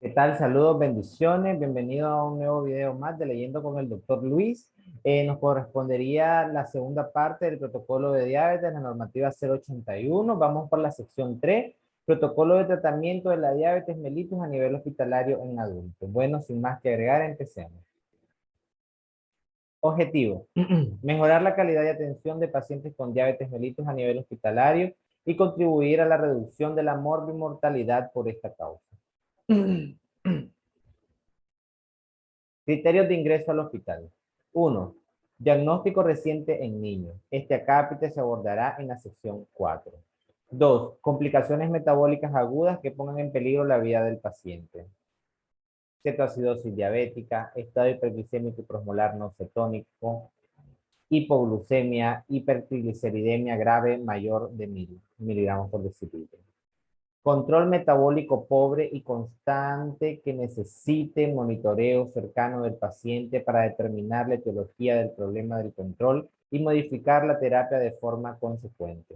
¿Qué tal? Saludos, bendiciones. Bienvenido a un nuevo video más de Leyendo con el Dr. Luis. Nos correspondería la segunda parte del protocolo de diabetes, la normativa 081. Vamos por la sección 3, protocolo de tratamiento de la diabetes mellitus a nivel hospitalario en adultos. Bueno, sin más que agregar, empecemos. Objetivo: mejorar la calidad de atención de pacientes con diabetes mellitus a nivel hospitalario y contribuir a la reducción de la morbimortalidad por esta causa. Criterios de ingreso al hospital. 1. Diagnóstico reciente en niños. Este acápite se abordará en la sección 4. 2. Complicaciones metabólicas agudas que pongan en peligro la vida del paciente. Cetoacidosis diabética, estado hiperglicémico y prosmolar no cetónico, hipoglucemia, hipertrigliceridemia grave mayor de 1000 miligramos por decilitro. Control metabólico pobre y constante que necesite monitoreo cercano del paciente para determinar la etiología del problema del control y modificar la terapia de forma consecuente.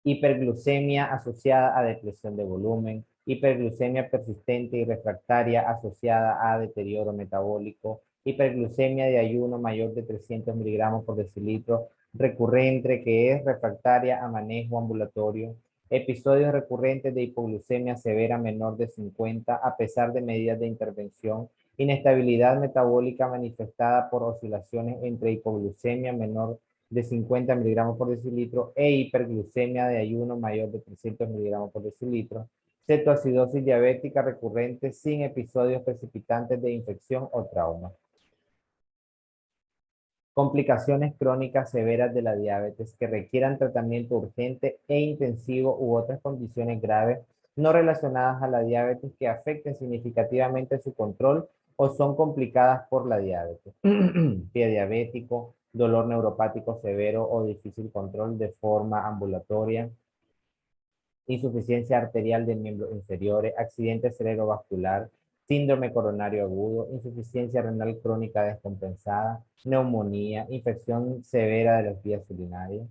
Hiperglucemia asociada a depresión de volumen, hiperglucemia persistente y refractaria asociada a deterioro metabólico, hiperglucemia de ayuno mayor de 300 miligramos por decilitro, recurrente que es refractaria a manejo ambulatorio, episodios recurrentes de hipoglucemia severa menor de 50 a pesar de medidas de intervención, inestabilidad metabólica manifestada por oscilaciones entre hipoglucemia menor de 50 miligramos por decilitro e hiperglucemia de ayuno mayor de 300 miligramos por decilitro, cetoacidosis diabética recurrente sin episodios precipitantes de infección o trauma. Complicaciones crónicas severas de la diabetes que requieran tratamiento urgente e intensivo u otras condiciones graves no relacionadas a la diabetes que afecten significativamente su control o son complicadas por la diabetes. Pie diabético, dolor neuropático severo o difícil control de forma ambulatoria, insuficiencia arterial de miembros inferiores, accidente cerebrovascular, síndrome coronario agudo, insuficiencia renal crónica descompensada, neumonía, infección severa de las vías urinarias,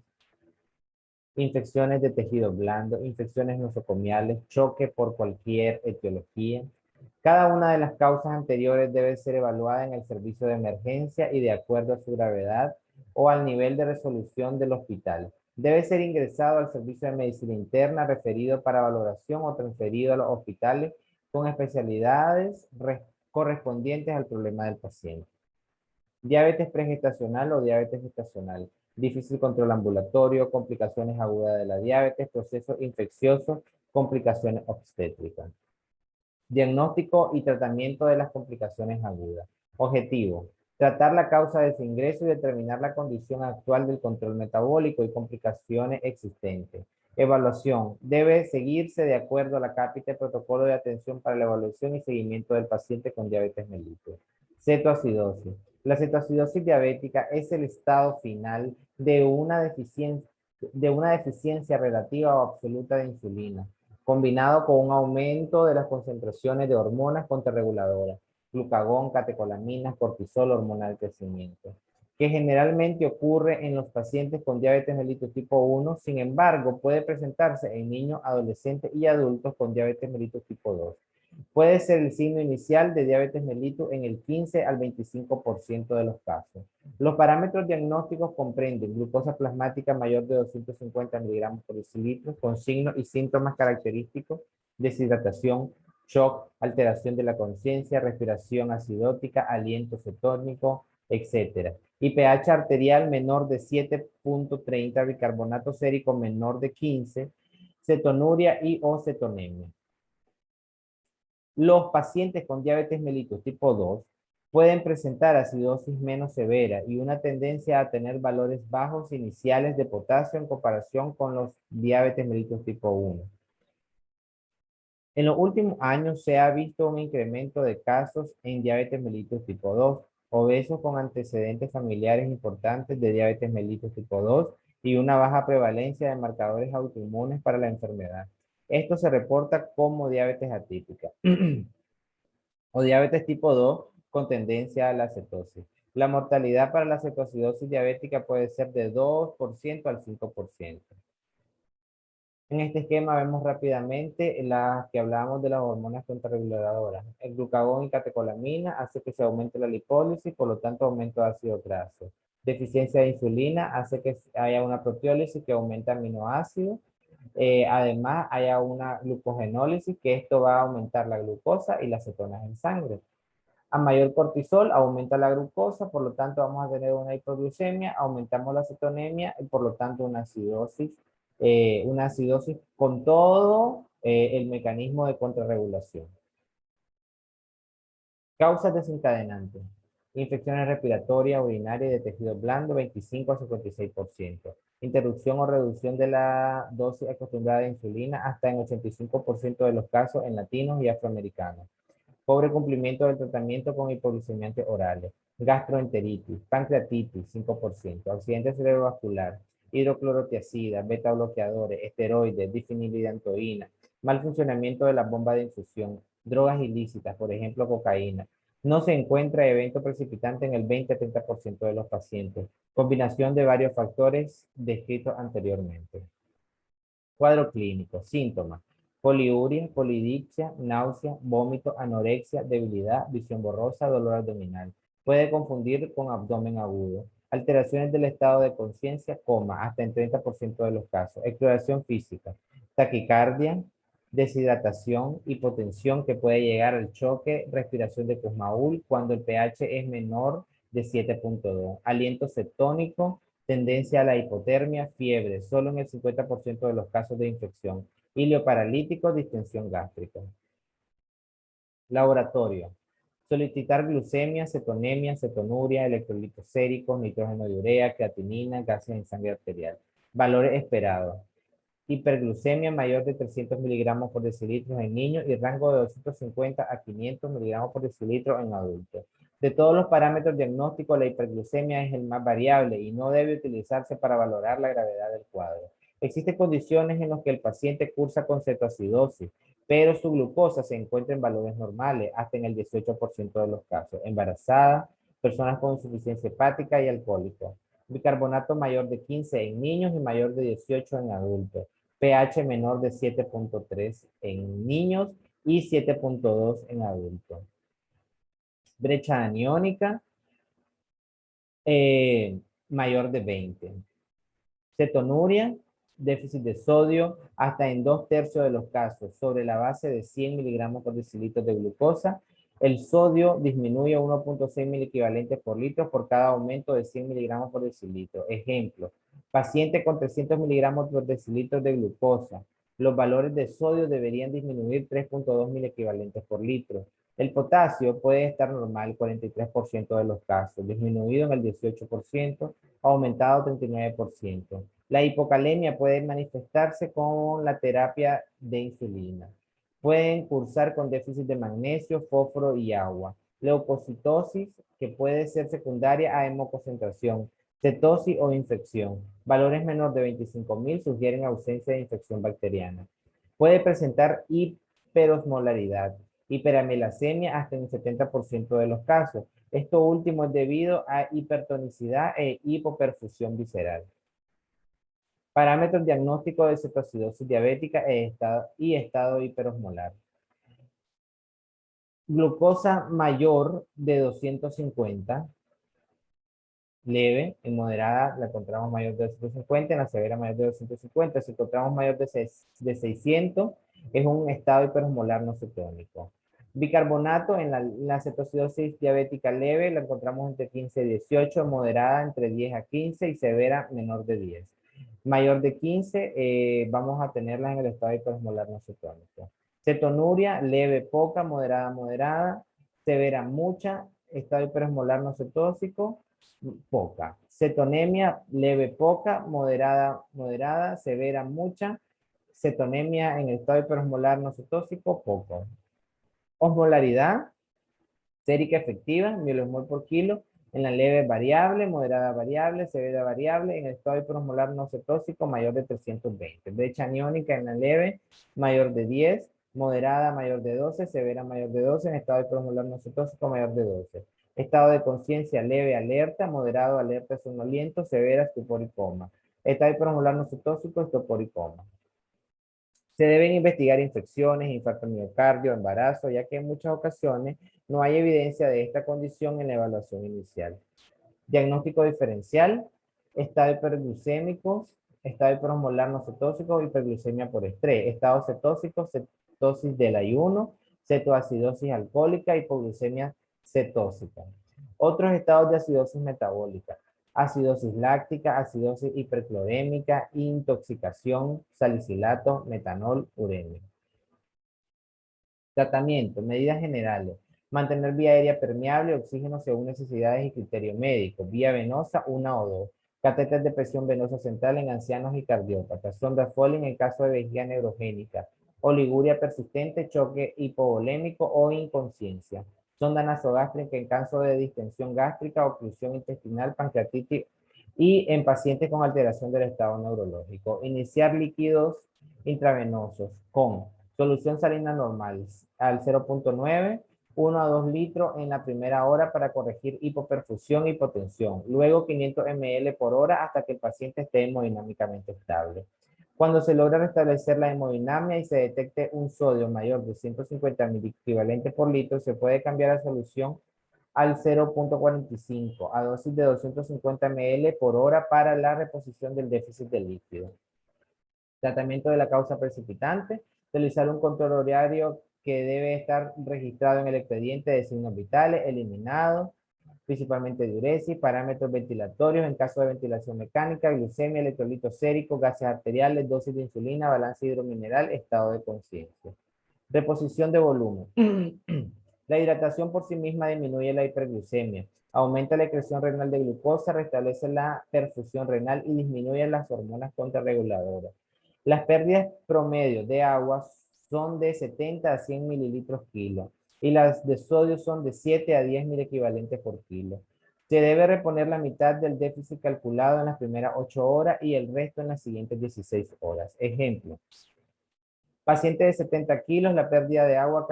infecciones de tejido blando, infecciones nosocomiales, choque por cualquier etiología. Cada una de las causas anteriores debe ser evaluada en el servicio de emergencia y de acuerdo a su gravedad o al nivel de resolución del hospital. Debe ser ingresado al servicio de medicina interna, referido para valoración o transferido a los hospitales con especialidades correspondientes al problema del paciente. Diabetes pregestacional o diabetes gestacional, difícil control ambulatorio, complicaciones agudas de la diabetes, proceso infeccioso, complicaciones obstétricas. Diagnóstico y tratamiento de las complicaciones agudas. Objetivo: tratar la causa de su ingreso y determinar la condición actual del control metabólico y complicaciones existentes. Evaluación: debe seguirse de acuerdo a la cápita protocolo de atención para la evaluación y seguimiento del paciente con diabetes mellitus. Cetoacidosis. La cetoacidosis diabética es el estado final de una deficiencia relativa o absoluta de insulina, combinado con un aumento de las concentraciones de hormonas contrarreguladoras, glucagón, catecolaminas, cortisol, hormona del crecimiento, que generalmente ocurre en los pacientes con diabetes mellitus tipo 1, sin embargo, puede presentarse en niños, adolescentes y adultos con diabetes mellitus tipo 2. Puede ser el signo inicial de diabetes mellitus en el 15 al 25% de los casos. Los parámetros diagnósticos comprenden glucosa plasmática mayor de 250 miligramos por decilitro, con signos y síntomas característicos: deshidratación, shock, alteración de la conciencia, respiración acidótica, aliento cetónico, etc. Y pH arterial menor de 7.30, bicarbonato sérico menor de 15, cetonuria y o cetonemia. Los pacientes con diabetes mellitus tipo 2 pueden presentar acidosis menos severa y una tendencia a tener valores bajos iniciales de potasio en comparación con los diabetes mellitus tipo 1. En los últimos años se ha visto un incremento de casos en diabetes mellitus tipo 2, obesos con antecedentes familiares importantes de diabetes mellitus tipo 2 y una baja prevalencia de marcadores autoinmunes para la enfermedad. Esto se reporta como diabetes atípica o diabetes tipo 2 con tendencia a la cetosis. La mortalidad para la cetoacidosis diabética puede ser de 2% al 5%. En este esquema vemos rápidamente las que hablábamos de las hormonas contrarreguladoras. El glucagón y catecolamina hace que se aumente la lipólisis, por lo tanto aumento de ácido graso. Deficiencia de insulina hace que haya una proteólisis que aumenta aminoácidos. Además, haya una glucogenólisis, que esto va a aumentar la glucosa y las cetonas en sangre. A mayor cortisol aumenta la glucosa, por lo tanto vamos a tener una hipoglucemia, aumentamos la cetonemia y por lo tanto una acidosis con todo el mecanismo de contrarregulación. Causas desencadenantes. Infecciones respiratorias, urinarias y de tejido blando, 25 a 56%. Interrupción o reducción de la dosis acostumbrada de insulina hasta en 85% de los casos en latinos y afroamericanos. Pobre cumplimiento del tratamiento con hipoglucemiantes orales. Gastroenteritis, pancreatitis, 5%. Accidente cerebrovascular, hidroclorotiazida, beta bloqueadores, esteroides, difenilidantoína, mal funcionamiento de la bomba de infusión, drogas ilícitas, por ejemplo, cocaína. No se encuentra evento precipitante en el 20 a 30% de los pacientes. Combinación de varios factores descritos anteriormente. Cuadro clínico, síntomas: poliuria, polidipsia, náusea, vómito, anorexia, debilidad, visión borrosa, dolor abdominal. Puede confundir con abdomen agudo. Alteraciones del estado de conciencia, coma, hasta en 30% de los casos. Exploración física, taquicardia, deshidratación, hipotensión que puede llegar al choque, respiración de Kussmaul cuando el pH es menor de 7.2. Aliento cetónico, tendencia a la hipotermia, fiebre, solo en el 50% de los casos de infección. Hilio paralítico, distensión gástrica. Laboratorio. Solicitar glucemia, cetonemia, cetonuria, electrolitos séricos, nitrógeno de urea, creatinina, gases en sangre arterial. Valores esperados: hiperglucemia mayor de 300 miligramos por decilitro en niños y rango de 250 a 500 miligramos por decilitro en adultos. De todos los parámetros diagnósticos, la hiperglucemia es el más variable y no debe utilizarse para valorar la gravedad del cuadro. Existen condiciones en las que el paciente cursa con cetoacidosis, pero su glucosa se encuentra en valores normales, hasta en el 18% de los casos. Embarazada, personas con insuficiencia hepática y alcohólicos. Bicarbonato mayor de 15 en niños y mayor de 18 en adultos. pH menor de 7.3 en niños y 7.2 en adultos. Brecha aniónica mayor de 20. Cetonuria, déficit de sodio, hasta en 2/3 de los casos, sobre la base de 100 miligramos por decilitro de glucosa. El sodio disminuye a 1.6 miliequivalentes por litro por cada aumento de 100 miligramos por decilitro. Ejemplo, paciente con 300 miligramos por decilitro de glucosa. Los valores de sodio deberían disminuir 3.2 miliequivalentes por litro. El potasio puede estar normal 43% de los casos, disminuido en el 18%, aumentado 39%. La hipocalemia puede manifestarse con la terapia de insulina. Pueden cursar con déficit de magnesio, fósforo y agua. Leucocitosis, que puede ser secundaria a hemoconcentración. Cetosis o infección. Valores menor de 25.000 sugieren ausencia de infección bacteriana. Puede presentar hiperosmolaridad, hiperamilasemia hasta en el 70% de los casos. Esto último es debido a hipertonicidad e hipoperfusión visceral. Parámetros diagnósticos de cetoacidosis diabética y estado hiperosmolar. Glucosa mayor de 250, leve. En moderada la encontramos mayor de 250, en la severa mayor de 250. Si encontramos mayor de 600, es un estado hiperosmolar no cetónico. Bicarbonato en la cetoacidosis diabética leve la encontramos entre 15 y 18, moderada entre 10 a 15 y severa menor de 10. Mayor de 15 vamos a tenerla en el estado hiperosmolar no cetónico. Cetonuria leve poca, moderada moderada, severa mucha, estado hiperosmolar no cetóxico poca. Cetonemia leve poca, moderada moderada, severa mucha, cetonemia en el estado hiperosmolar no cetóxico poco. Osmolaridad sérica efectiva, millimol por kilo, en la leve variable, moderada variable, severa variable, en el estado hiperosmolar no cetóxico mayor de 320. Brecha aniónica en la leve mayor de 10, moderada mayor de 12, severa mayor de 12, en estado hiperosmolar no cetóxico mayor de 12. Estado de conciencia leve alerta, moderado alerta somnoliento, severa estupor y coma. Estado hiperosmolar no cetóxico, estupor y coma. Se deben investigar infecciones, infarto de miocardio, embarazo, ya que en muchas ocasiones no hay evidencia de esta condición en la evaluación inicial. Diagnóstico diferencial, estado hiperglucémico, estado hiperosmolar no cetóxico, hiperglucemia por estrés, estado cetóxico, cetosis del ayuno, cetoacidosis alcohólica, hipoglucemia cetóxica. Otros estados de acidosis metabólica, acidosis láctica, acidosis hiperclorémica, intoxicación, salicilato, metanol, uremia. Tratamiento, medidas generales. Mantener vía aérea permeable, oxígeno según necesidades y criterio médico. Vía venosa, 1 o 2. Catéter de presión venosa central en ancianos y cardiópatas. Sonda Foley en caso de vejiga neurogénica. Oliguria persistente, choque hipovolémico o inconsciencia. Sonda nasogástrica en caso de distensión gástrica, oclusión intestinal, pancreatitis y en pacientes con alteración del estado neurológico. Iniciar líquidos intravenosos con solución salina normal al 0.9, 1 a 2 litros en la primera hora para corregir hipoperfusión y hipotensión. Luego 500 ml por hora hasta que el paciente esté hemodinámicamente estable. Cuando se logra restablecer la hemodinamia y se detecte un sodio mayor de 150 miliequivalentes por litro, se puede cambiar la solución al 0.45 a dosis de 250 ml por hora para la reposición del déficit de líquido. Tratamiento de la causa precipitante. Realizar un control horario que debe estar registrado en el expediente de signos vitales, eliminado, principalmente diuresis, parámetros ventilatorios en caso de ventilación mecánica, glucemia, electrolitos séricos, gases arteriales, dosis de insulina, balance hidromineral, estado de conciencia. Reposición de volumen. La hidratación por sí misma disminuye la hiperglucemia, aumenta la excreción renal de glucosa, restablece la perfusión renal y disminuye las hormonas contrarreguladoras. Las pérdidas promedio de agua son de 70 a 100 mililitros kilo y las de sodio son de 7 a 10 mil equivalentes por kilo. Se debe reponer la mitad del déficit calculado en las primeras 8 horas y el resto en las siguientes 16 horas. Ejemplo, paciente de 70 kilos, la pérdida de agua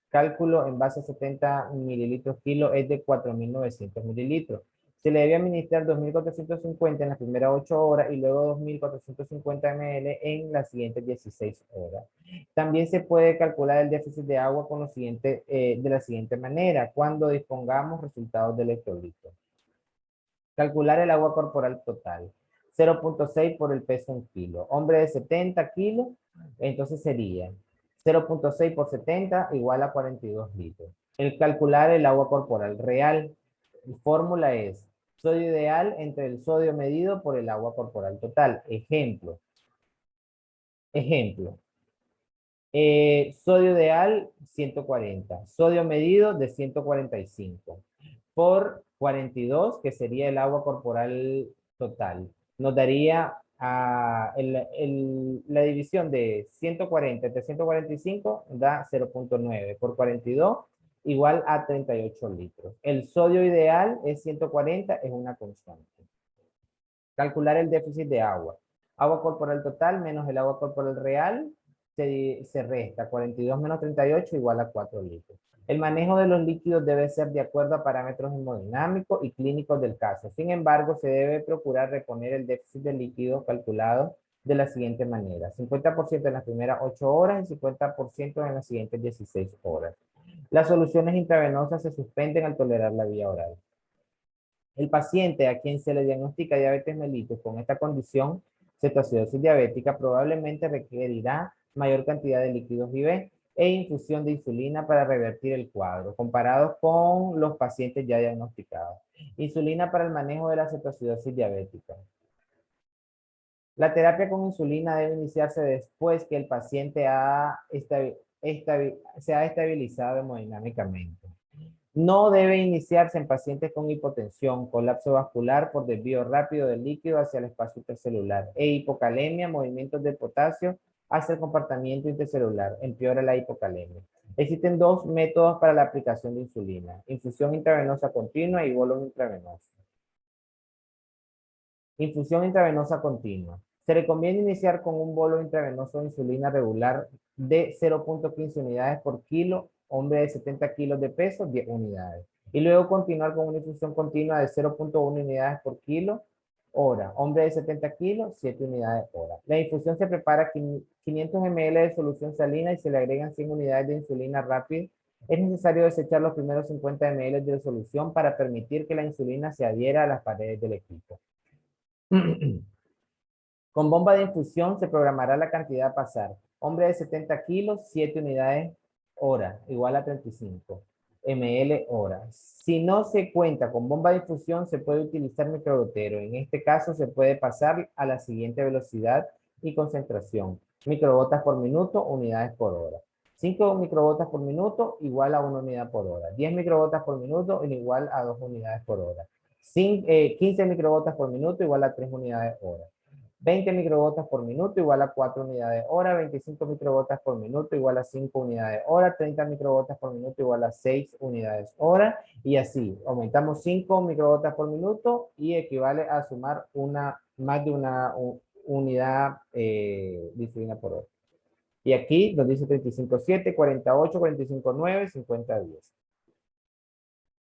cálculo en base a 70 mililitros kilo es de 4.900 mililitros. Se le debe administrar 2.450 en las primeras 8 horas y luego 2.450 ml en las siguientes 16 horas. También se puede calcular el déficit de agua con de la siguiente manera, cuando dispongamos resultados de electrolitos. Calcular el agua corporal total. 0.6 por el peso en kilo. Hombre de 70 kilos, entonces sería 0.6 por 70 igual a 42 litros. El calcular el agua corporal real. La fórmula es sodio ideal entre el sodio medido por el agua corporal total. Ejemplo. Sodio ideal 140. Sodio medido de 145 por 42, que sería el agua corporal total. Nos daría la división de 140 entre 145 da 0.9 por 42 igual a 38 litros. El sodio ideal es 140, es una constante. Calcular el déficit de agua. Agua corporal total menos el agua corporal real se resta. 42 menos 38 igual a 4 litros. El manejo de los líquidos debe ser de acuerdo a parámetros hemodinámicos y clínicos del caso. Sin embargo, se debe procurar reponer el déficit de líquidos calculado de la siguiente manera. 50% en las primeras 8 horas y 50% en las siguientes 16 horas. Las soluciones intravenosas se suspenden al tolerar la vía oral. El paciente a quien se le diagnostica diabetes mellitus con esta condición, cetoacidosis diabética, probablemente requerirá mayor cantidad de líquidos IV e infusión de insulina para revertir el cuadro, comparados con los pacientes ya diagnosticados. Insulina para el manejo de la cetoacidosis diabética. La terapia con insulina debe iniciarse después que el paciente se ha estabilizado hemodinámicamente. No debe iniciarse en pacientes con hipotensión, colapso vascular por desvío rápido del líquido hacia el espacio intercelular e hipocalemia, movimientos de potasio hacia el compartimiento intercelular, empeora la hipocalemia. Existen dos métodos para la aplicación de insulina, infusión intravenosa continua y bolo intravenoso. Infusión intravenosa continua. Se recomienda iniciar con un bolo intravenoso de insulina regular de 0.15 unidades por kilo, hombre de 70 kilos de peso, 10 unidades. Y luego continuar con una infusión continua de 0.1 unidades por kilo hora. Hombre de 70 kilos, 7 unidades hora. La infusión se prepara 500 ml de solución salina y se le agregan 100 unidades de insulina rápida. Es necesario desechar los primeros 50 ml de solución para permitir que la insulina se adhiera a las paredes del equipo. Con bomba de infusión se programará la cantidad a pasar. Hombre de 70 kilos, 7 unidades hora, igual a 35 ml hora. Si no se cuenta con bomba de infusión, se puede utilizar microgotero. En este caso, se puede pasar a la siguiente velocidad y concentración. Microgotas por minuto, unidades por hora. 5 microgotas por minuto igual a 1 unidad por hora. 10 microgotas por minuto igual a 2 unidades por hora. 15 microgotas por minuto igual a 3 unidades hora. 20 microgotas por minuto igual a 4 unidades hora, 25 microgotas por minuto igual a 5 unidades hora, 30 microgotas por minuto igual a 6 unidades hora, y así, aumentamos 5 microgotas por minuto y equivale a sumar más de una unidad de insulina por hora. Y aquí nos dice 35,7, 48, 45,9, 50,10.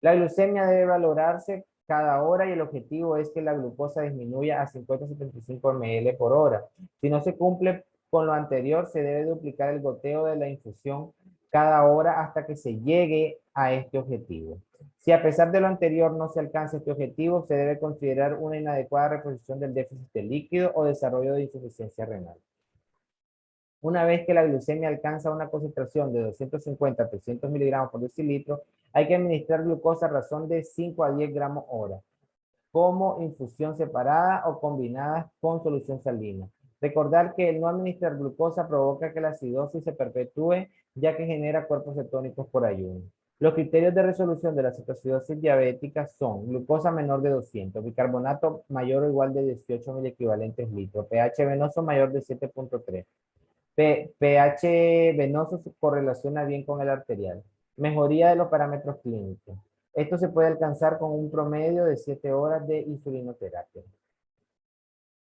La glucemia debe valorarse cada hora y el objetivo es que la glucosa disminuya a 50-75 ml por hora. Si no se cumple con lo anterior, se debe duplicar el goteo de la infusión cada hora hasta que se llegue a este objetivo. Si a pesar de lo anterior no se alcanza este objetivo, se debe considerar una inadecuada reposición del déficit de líquido o desarrollo de insuficiencia renal. Una vez que la glucemia alcanza una concentración de 250 a 300 miligramos por decilitro, hay que administrar glucosa a razón de 5 a 10 gramos hora, como infusión separada o combinadas con solución salina. Recordar que el no administrar glucosa provoca que la acidosis se perpetúe, ya que genera cuerpos cetónicos por ayuno. Los criterios de resolución de la cetoacidosis diabética son glucosa menor de 200, bicarbonato mayor o igual de 18 miliequivalentes litro, pH venoso mayor de 7,3. pH venoso se correlaciona bien con el arterial. Mejoría de los parámetros clínicos. Esto se puede alcanzar con un promedio de 7 horas de insulinoterapia.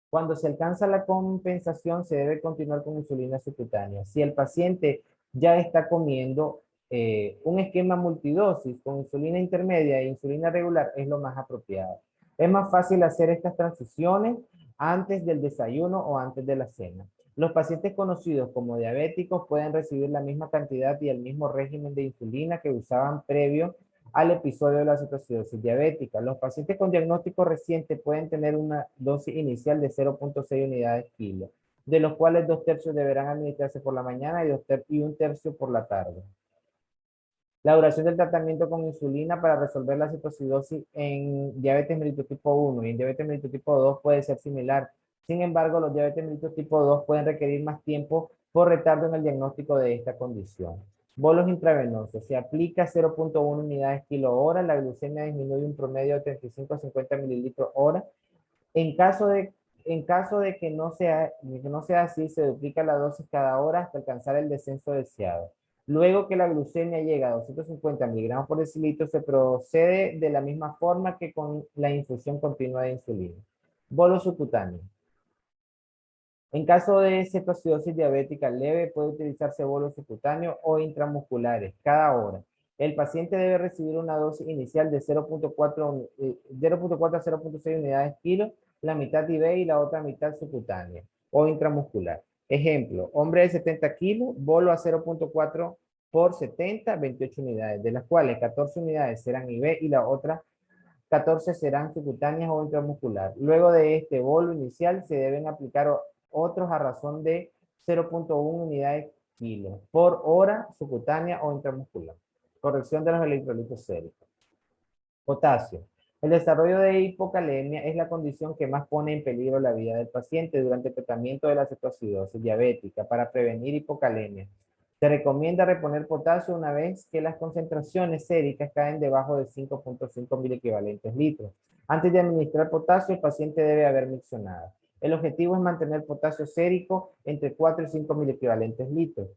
Cuando se alcanza la compensación, se debe continuar con insulina subcutánea. Si el paciente ya está comiendo un esquema multidosis con insulina intermedia e insulina regular, es lo más apropiado. Es más fácil hacer estas transiciones antes del desayuno o antes de la cena. Los pacientes conocidos como diabéticos pueden recibir la misma cantidad y el mismo régimen de insulina que usaban previo al episodio de la cetoacidosis diabética. Los pacientes con diagnóstico reciente pueden tener una dosis inicial de 0,6 unidades kilo, de los cuales 2/3 deberán administrarse por la mañana y 1/3 por la tarde. La duración del tratamiento con insulina para resolver la cetoacidosis en diabetes mellitus tipo 1 y en diabetes mellitus tipo 2 puede ser similar. Sin embargo, los diabetes mellitus tipo 2 pueden requerir más tiempo por retardo en el diagnóstico de esta condición. Bolos intravenosos. Se aplica 0,1 unidades kilo hora. La glucemia disminuye un promedio de 35 a 50 mililitros hora. En caso de que no sea así, se duplica la dosis cada hora hasta alcanzar el descenso deseado. Luego que la glucemia llega a 250 miligramos por decilitro, se procede de la misma forma que con la infusión continua de insulina. Bolo subcutáneo. En caso de cetoacidosis diabética leve, puede utilizarse bolos subcutáneos o intramusculares cada hora. El paciente debe recibir una dosis inicial de 0,4 a 0,6 unidades kilo, la mitad IV y la otra mitad subcutánea o intramuscular. Ejemplo, hombre de 70 kilos, bolo a 0,4 por 70, 28 unidades, de las cuales 14 unidades serán IV y la otra 14 serán subcutáneas o intramuscular. Luego de este bolo inicial se deben aplicar otros a razón de 0,1 unidades kilo por hora subcutánea o intramuscular. Corrección de los electrolitos séricos. Potasio. El desarrollo de hipocalemia es la condición que más pone en peligro la vida del paciente durante el tratamiento de la cetoacidosis diabética. Para prevenir hipocalemia, se recomienda reponer potasio una vez que las concentraciones séricas caen debajo de 5,5 miliequivalentes litros. Antes de administrar potasio, el paciente debe haber miccionado. El objetivo es mantener potasio sérico entre 4 y 5 miliequivalentes litros.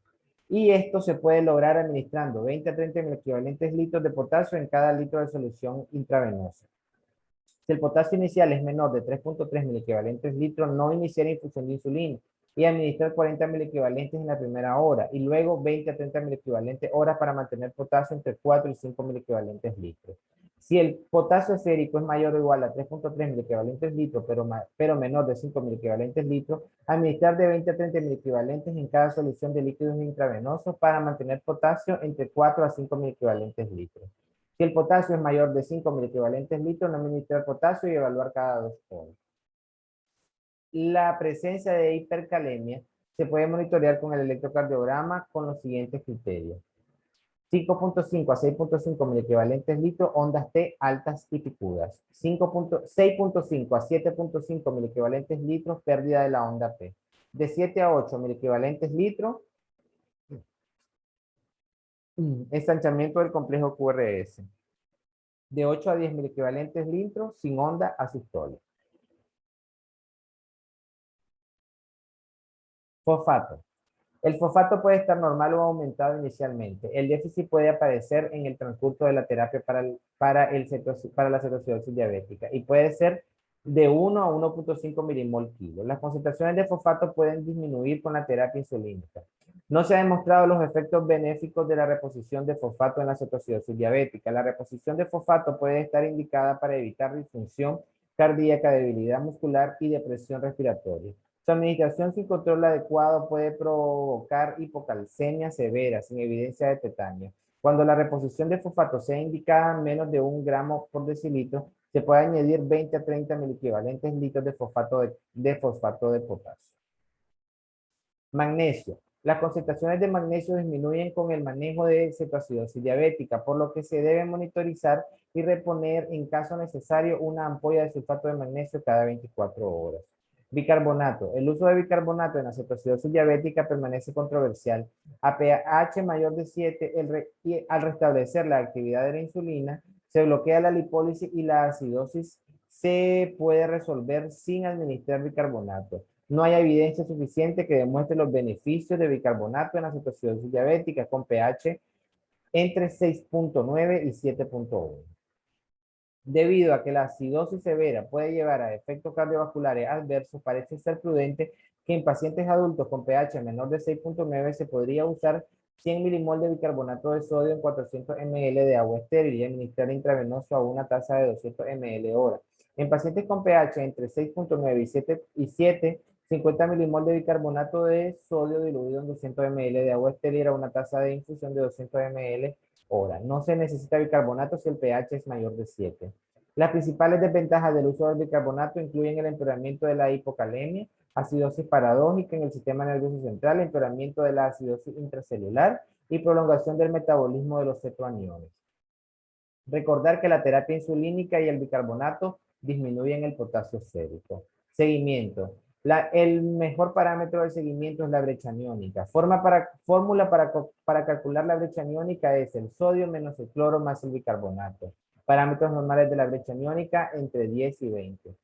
Y esto se puede lograr administrando 20 a 30 miliequivalentes litros de potasio en cada litro de solución intravenosa. Si el potasio inicial es menor de 3,3 miliequivalentes litros, no iniciar infusión de insulina y administrar 40 miliequivalentes en la primera hora y luego 20 a 30 miliequivalentes horas para mantener potasio entre 4 y 5 miliequivalentes litros. Si el potasio esférico es mayor o igual a 3.3 miliequivalentes litros, pero menor de 5 miliequivalentes litros, administrar de 20 a 30 miliequivalentes en cada solución de líquidos intravenosos para mantener potasio entre 4 a 5 miliequivalentes litros. Si el potasio es mayor de 5 miliequivalentes litros, no administrar potasio y evaluar cada 2 horas. La presencia de hipercalemia se puede monitorear con el electrocardiograma con los siguientes criterios. 5.5 a 6.5 miliequivalentes litros, ondas T altas y picudas. 6.5 a 7.5 miliequivalentes litros, pérdida de la onda P. De 7 a 8 miliequivalentes litros, ensanchamiento del complejo QRS. De 8 a 10 miliequivalentes litros, sin onda asistólica. Fosfato. El fosfato puede estar normal o aumentado inicialmente. El déficit puede aparecer en el transcurso de la terapia para la cetocidosis diabética y puede ser de 1 a 1.5 milimol kilo. Las concentraciones de fosfato pueden disminuir con la terapia insulínica. No se han demostrado los efectos benéficos de la reposición de fosfato en la cetocidosis diabética. La reposición de fosfato puede estar indicada para evitar disfunción cardíaca, debilidad muscular y depresión respiratoria. Su administración sin control adecuado puede provocar hipocalcemia severa sin evidencia de tetanio. Cuando la reposición de fosfato sea indicada menos de 1 gramo por decilitro, se puede añadir 20 a 30 miliequivalentes litros de fosfato de potasio. Magnesio. Las concentraciones de magnesio disminuyen con el manejo de cetoacidosis diabética, por lo que se debe monitorizar y reponer en caso necesario una ampolla de sulfato de magnesio cada 24 horas. Bicarbonato. El uso de bicarbonato en la cetoacidosis diabética permanece controversial. A pH mayor de 7, al restablecer la actividad de la insulina, se bloquea la lipólisis y la acidosis se puede resolver sin administrar bicarbonato. No hay evidencia suficiente que demuestre los beneficios de bicarbonato en la cetoacidosis diabética con pH entre 6.9 y 7.1. Debido a que la acidosis severa puede llevar a efectos cardiovasculares adversos, parece ser prudente que en pacientes adultos con pH menor de 6.9 se podría usar 100 milimol de bicarbonato de sodio en 400 ml de agua estéril y administrar intravenoso a una tasa de 200 ml hora. En pacientes con pH entre 6.9 y 7, 50 milimol de bicarbonato de sodio diluido en 200 ml de agua estéril a una tasa de infusión de 200 ml hora. No se necesita bicarbonato si el pH es mayor de 7. Las principales desventajas del uso del bicarbonato incluyen el empeoramiento de la hipocalemia, acidosis paradójica en el sistema nervioso central, empeoramiento de la acidosis intracelular y prolongación del metabolismo de los cetoaniones. Recordar que la terapia insulínica y el bicarbonato disminuyen el potasio sérico. Seguimiento. El mejor parámetro de seguimiento es la brecha aniónica. Fórmula para calcular la brecha aniónica es el sodio menos el cloro más el bicarbonato. Parámetros normales de la brecha aniónica entre 10 y 20.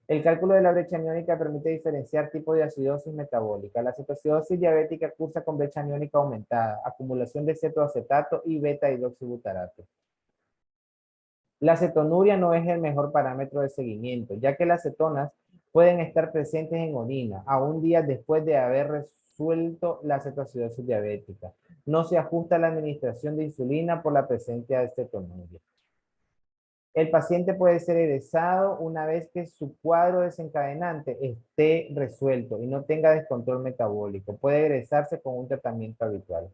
El cálculo de la brecha aniónica permite diferenciar tipos de acidosis metabólica. La cetoacidosis diabética cursa con brecha aniónica aumentada, acumulación de cetoacetato y beta-hidroxibutarato. La cetonuria no es el mejor parámetro de seguimiento, ya que las cetonas pueden estar presentes en orina, aún días después de haber resuelto la cetoacidosis diabética. No se ajusta la administración de insulina por la presencia de cetonuria. El paciente puede ser egresado una vez que su cuadro desencadenante esté resuelto y no tenga descontrol metabólico. Puede egresarse con un tratamiento habitual.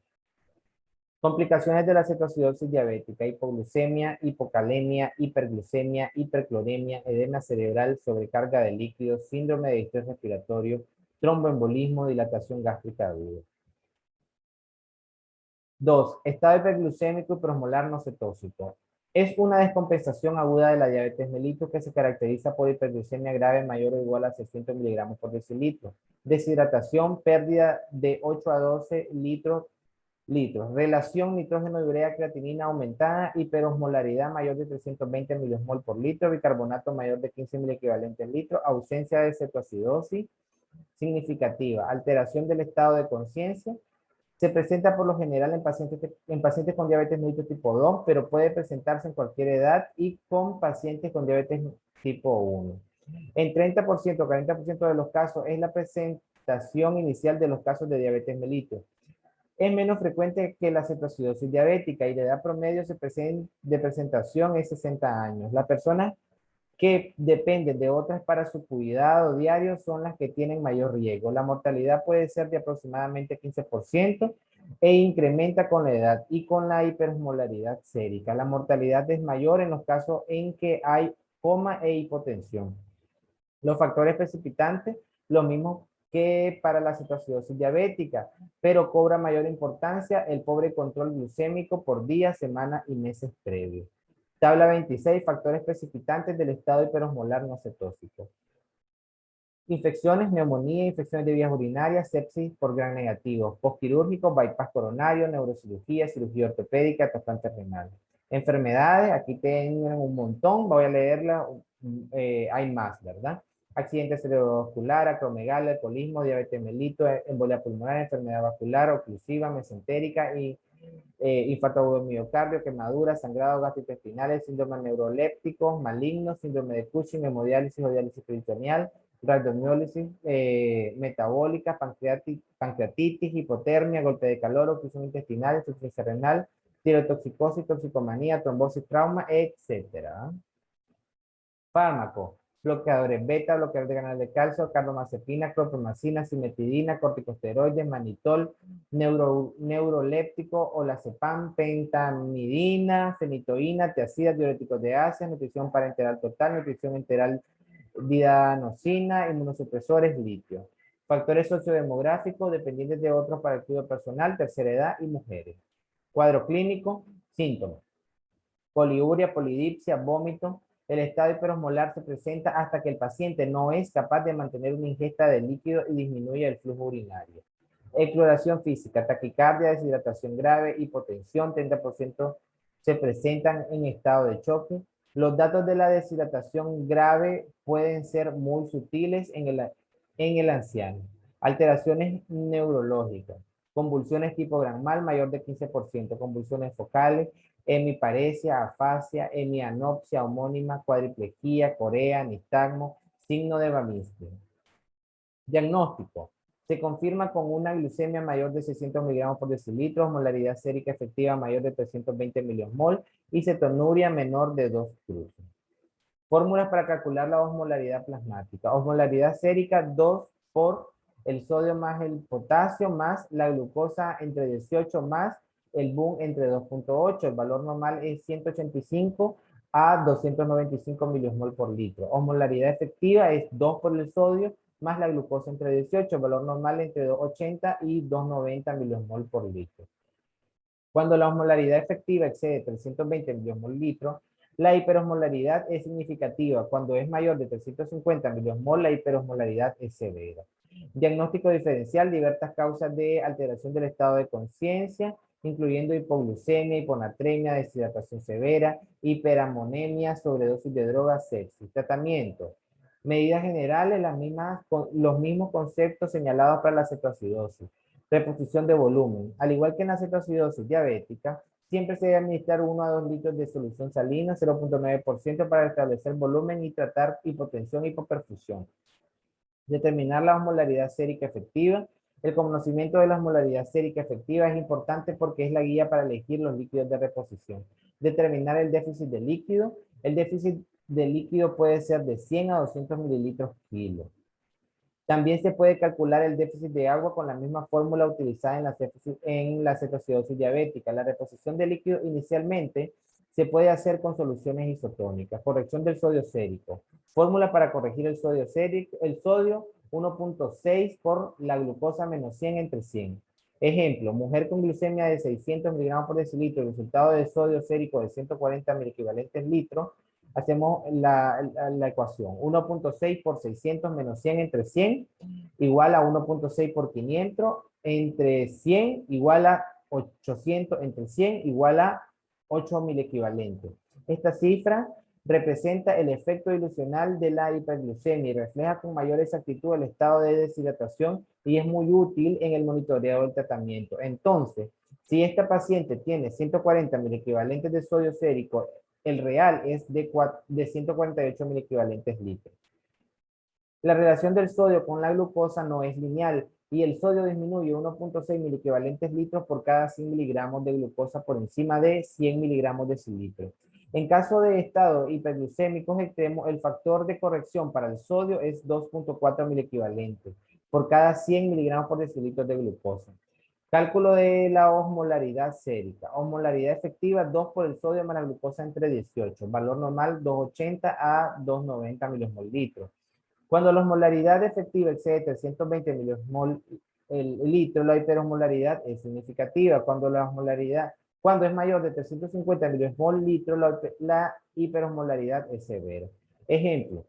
Complicaciones de la cetoacidosis diabética: hipoglucemia, hipocalemia, hiperglucemia, hipercloremia, edema cerebral, sobrecarga de líquidos, síndrome de distrés respiratorio, tromboembolismo, dilatación gástrica aguda. 2. Estado hiperglucémico y prosmolar no cetósico. Es una descompensación aguda de la diabetes mellitus que se caracteriza por hiperglucemia grave mayor o igual a 600 miligramos por decilitro. Deshidratación, pérdida de 8 a 12 litros. Relación nitrógeno y urea creatinina aumentada, hiperosmolaridad mayor de 320 milimol por litro, bicarbonato mayor de 15 mil equivalentes litro, ausencia de cetoacidosis significativa, alteración del estado de conciencia. Se presenta por lo general en pacientes con diabetes mellitus tipo 2, pero puede presentarse en cualquier edad y con pacientes con diabetes tipo 1. En 30% o 40% de los casos es la presentación inicial de los casos de diabetes mellitus. Es menos frecuente que la cetoacidosis diabética y la edad promedio de presentación es 60 años. Las personas que dependen de otras para su cuidado diario son las que tienen mayor riesgo. La mortalidad puede ser de aproximadamente 15% e incrementa con la edad y con la hiperosmolaridad sérica. La mortalidad es mayor en los casos en que hay coma e hipotensión. Los factores precipitantes, lo mismo que para la cetoacidosis diabética, pero cobra mayor importancia el pobre control glucémico por días, semanas y meses previos. Tabla 26, factores precipitantes del estado hiperosmolar no cetósico. Infecciones, neumonía, infecciones de vías urinarias, sepsis por gran negativo, postquirúrgico, bypass coronario, neurocirugía, cirugía ortopédica, trasplante renal. Enfermedades, aquí tienen un montón, voy a leerla, hay más, ¿verdad? Accidente cerebrovascular, acromegalia, alcoholismo, diabetes mellitus, embolia pulmonar, enfermedad vascular, oclusiva, mesentérica y infarto agudo de miocardio, quemadura, sangrado gastrointestinales, síndrome neurolépticos, malignos, síndrome de Cushing, hemodiálisis o diálisis peritoneal, radiomiólisis metabólica, pancreatitis, hipotermia, golpe de calor, oclusión intestinal, insuficiencia renal, tirotoxicosis, toxicomanía, trombosis, trauma, etcétera. Fármaco. Bloqueadores beta, bloqueadores de canal de calcio, carbamazepina, clorpromacina, simetidina, corticosteroides, manitol, neuroléptico, olazepam, pentamidina, fenitoína, tiazida, diuréticos de Asia, nutrición parenteral total, nutrición enteral didanosina, inmunosupresores, litio. Factores sociodemográficos dependientes de otros para el cuidado personal, tercera edad y mujeres. Cuadro clínico, síntomas. Poliuria, polidipsia, vómito. El estado hiperosmolar se presenta hasta que el paciente no es capaz de mantener una ingesta de líquido y disminuye el flujo urinario. Exploración física, taquicardia, deshidratación grave, hipotensión, 30% se presentan en estado de choque. Los datos de la deshidratación grave pueden ser muy sutiles en el anciano. Alteraciones neurológicas, convulsiones tipo gran mal mayor de 15%, convulsiones focales, hemiparesia, afasia, hemianopsia homónima, cuadriplejía, corea, nistagmo, signo de Babinski. Diagnóstico. Se confirma con una glucemia mayor de 600 miligramos por decilitro, osmolaridad sérica efectiva mayor de 320 miliosmol y cetonuria menor de 2 cruces. Fórmulas para calcular la osmolaridad plasmática. Osmolaridad sérica 2 por el sodio más el potasio más la glucosa entre 18 más el BUN entre 2.8. El valor normal es 185 a 295 miliosmol por litro. Osmolaridad efectiva es 2 por el sodio más la glucosa entre 18. El valor normal entre 280 y 290 miliosmol por litro. Cuando la osmolaridad efectiva excede 320 miliosmol litro, la hiperosmolaridad es significativa. Cuando es mayor de 350 miliosmol, la hiperosmolaridad es severa. Diagnóstico diferencial, diversas causas de alteración del estado de conciencia, incluyendo hipoglucemia, hiponatremia, deshidratación severa, hiperamonemia, sobredosis de drogas, sepsis. Tratamiento. Medidas generales, los mismos conceptos señalados para la cetoacidosis. Reposición de volumen. Al igual que en la cetoacidosis diabética, siempre se debe administrar 1 a 2 litros de solución salina, 0.9% para establecer volumen y tratar hipotensión y hipoperfusión. Determinar la osmolaridad sérica efectiva. El conocimiento de la osmolaridad sérica efectiva es importante porque es la guía para elegir los líquidos de reposición. Determinar el déficit de líquido. El déficit de líquido puede ser de 100 a 200 mililitros kilo. También se puede calcular el déficit de agua con la misma fórmula utilizada en la cetoacidosis diabética. La reposición de líquido inicialmente se puede hacer con soluciones isotónicas. Corrección del sodio sérico. Fórmula para corregir el sodio sérico. El sodio 1.6 por la glucosa menos 100 entre 100. Ejemplo, mujer con glucemia de 600 miligramos por decilitro, resultado de sodio sérico de 140 mil equivalentes litros. Hacemos la ecuación. 1.6 por 600 menos 100 entre 100 igual a 1.6 por 500 entre 100 igual a 800 entre 100 igual a 8.000 equivalentes. Esta cifra representa el efecto dilucional de la hiperglucemia y refleja con mayor exactitud el estado de deshidratación y es muy útil en el monitoreo del tratamiento. Entonces, si esta paciente tiene 140.000 equivalentes de sodio sérico, el real es de 148.000 equivalentes litros. La relación del sodio con la glucosa no es lineal, y el sodio disminuye 1.6 miliequivalentes litros por cada 100 miligramos de glucosa por encima de 100 miligramos de cilitro. En caso de estado hiperglucémicos extremos, el factor de corrección para el sodio es 2.4 miliequivalentes por cada 100 miligramos por decilitro de glucosa. Cálculo de la osmolaridad sérica. Osmolaridad efectiva 2 por el sodio más la glucosa entre 18. Valor normal 280 a 290 milimol litro. Cuando la osmolaridad efectiva excede 320 milimol el litro, la hiperosmolaridad es significativa. Cuando es mayor de 350 milimol litro, la hiperosmolaridad es severa. Ejemplo,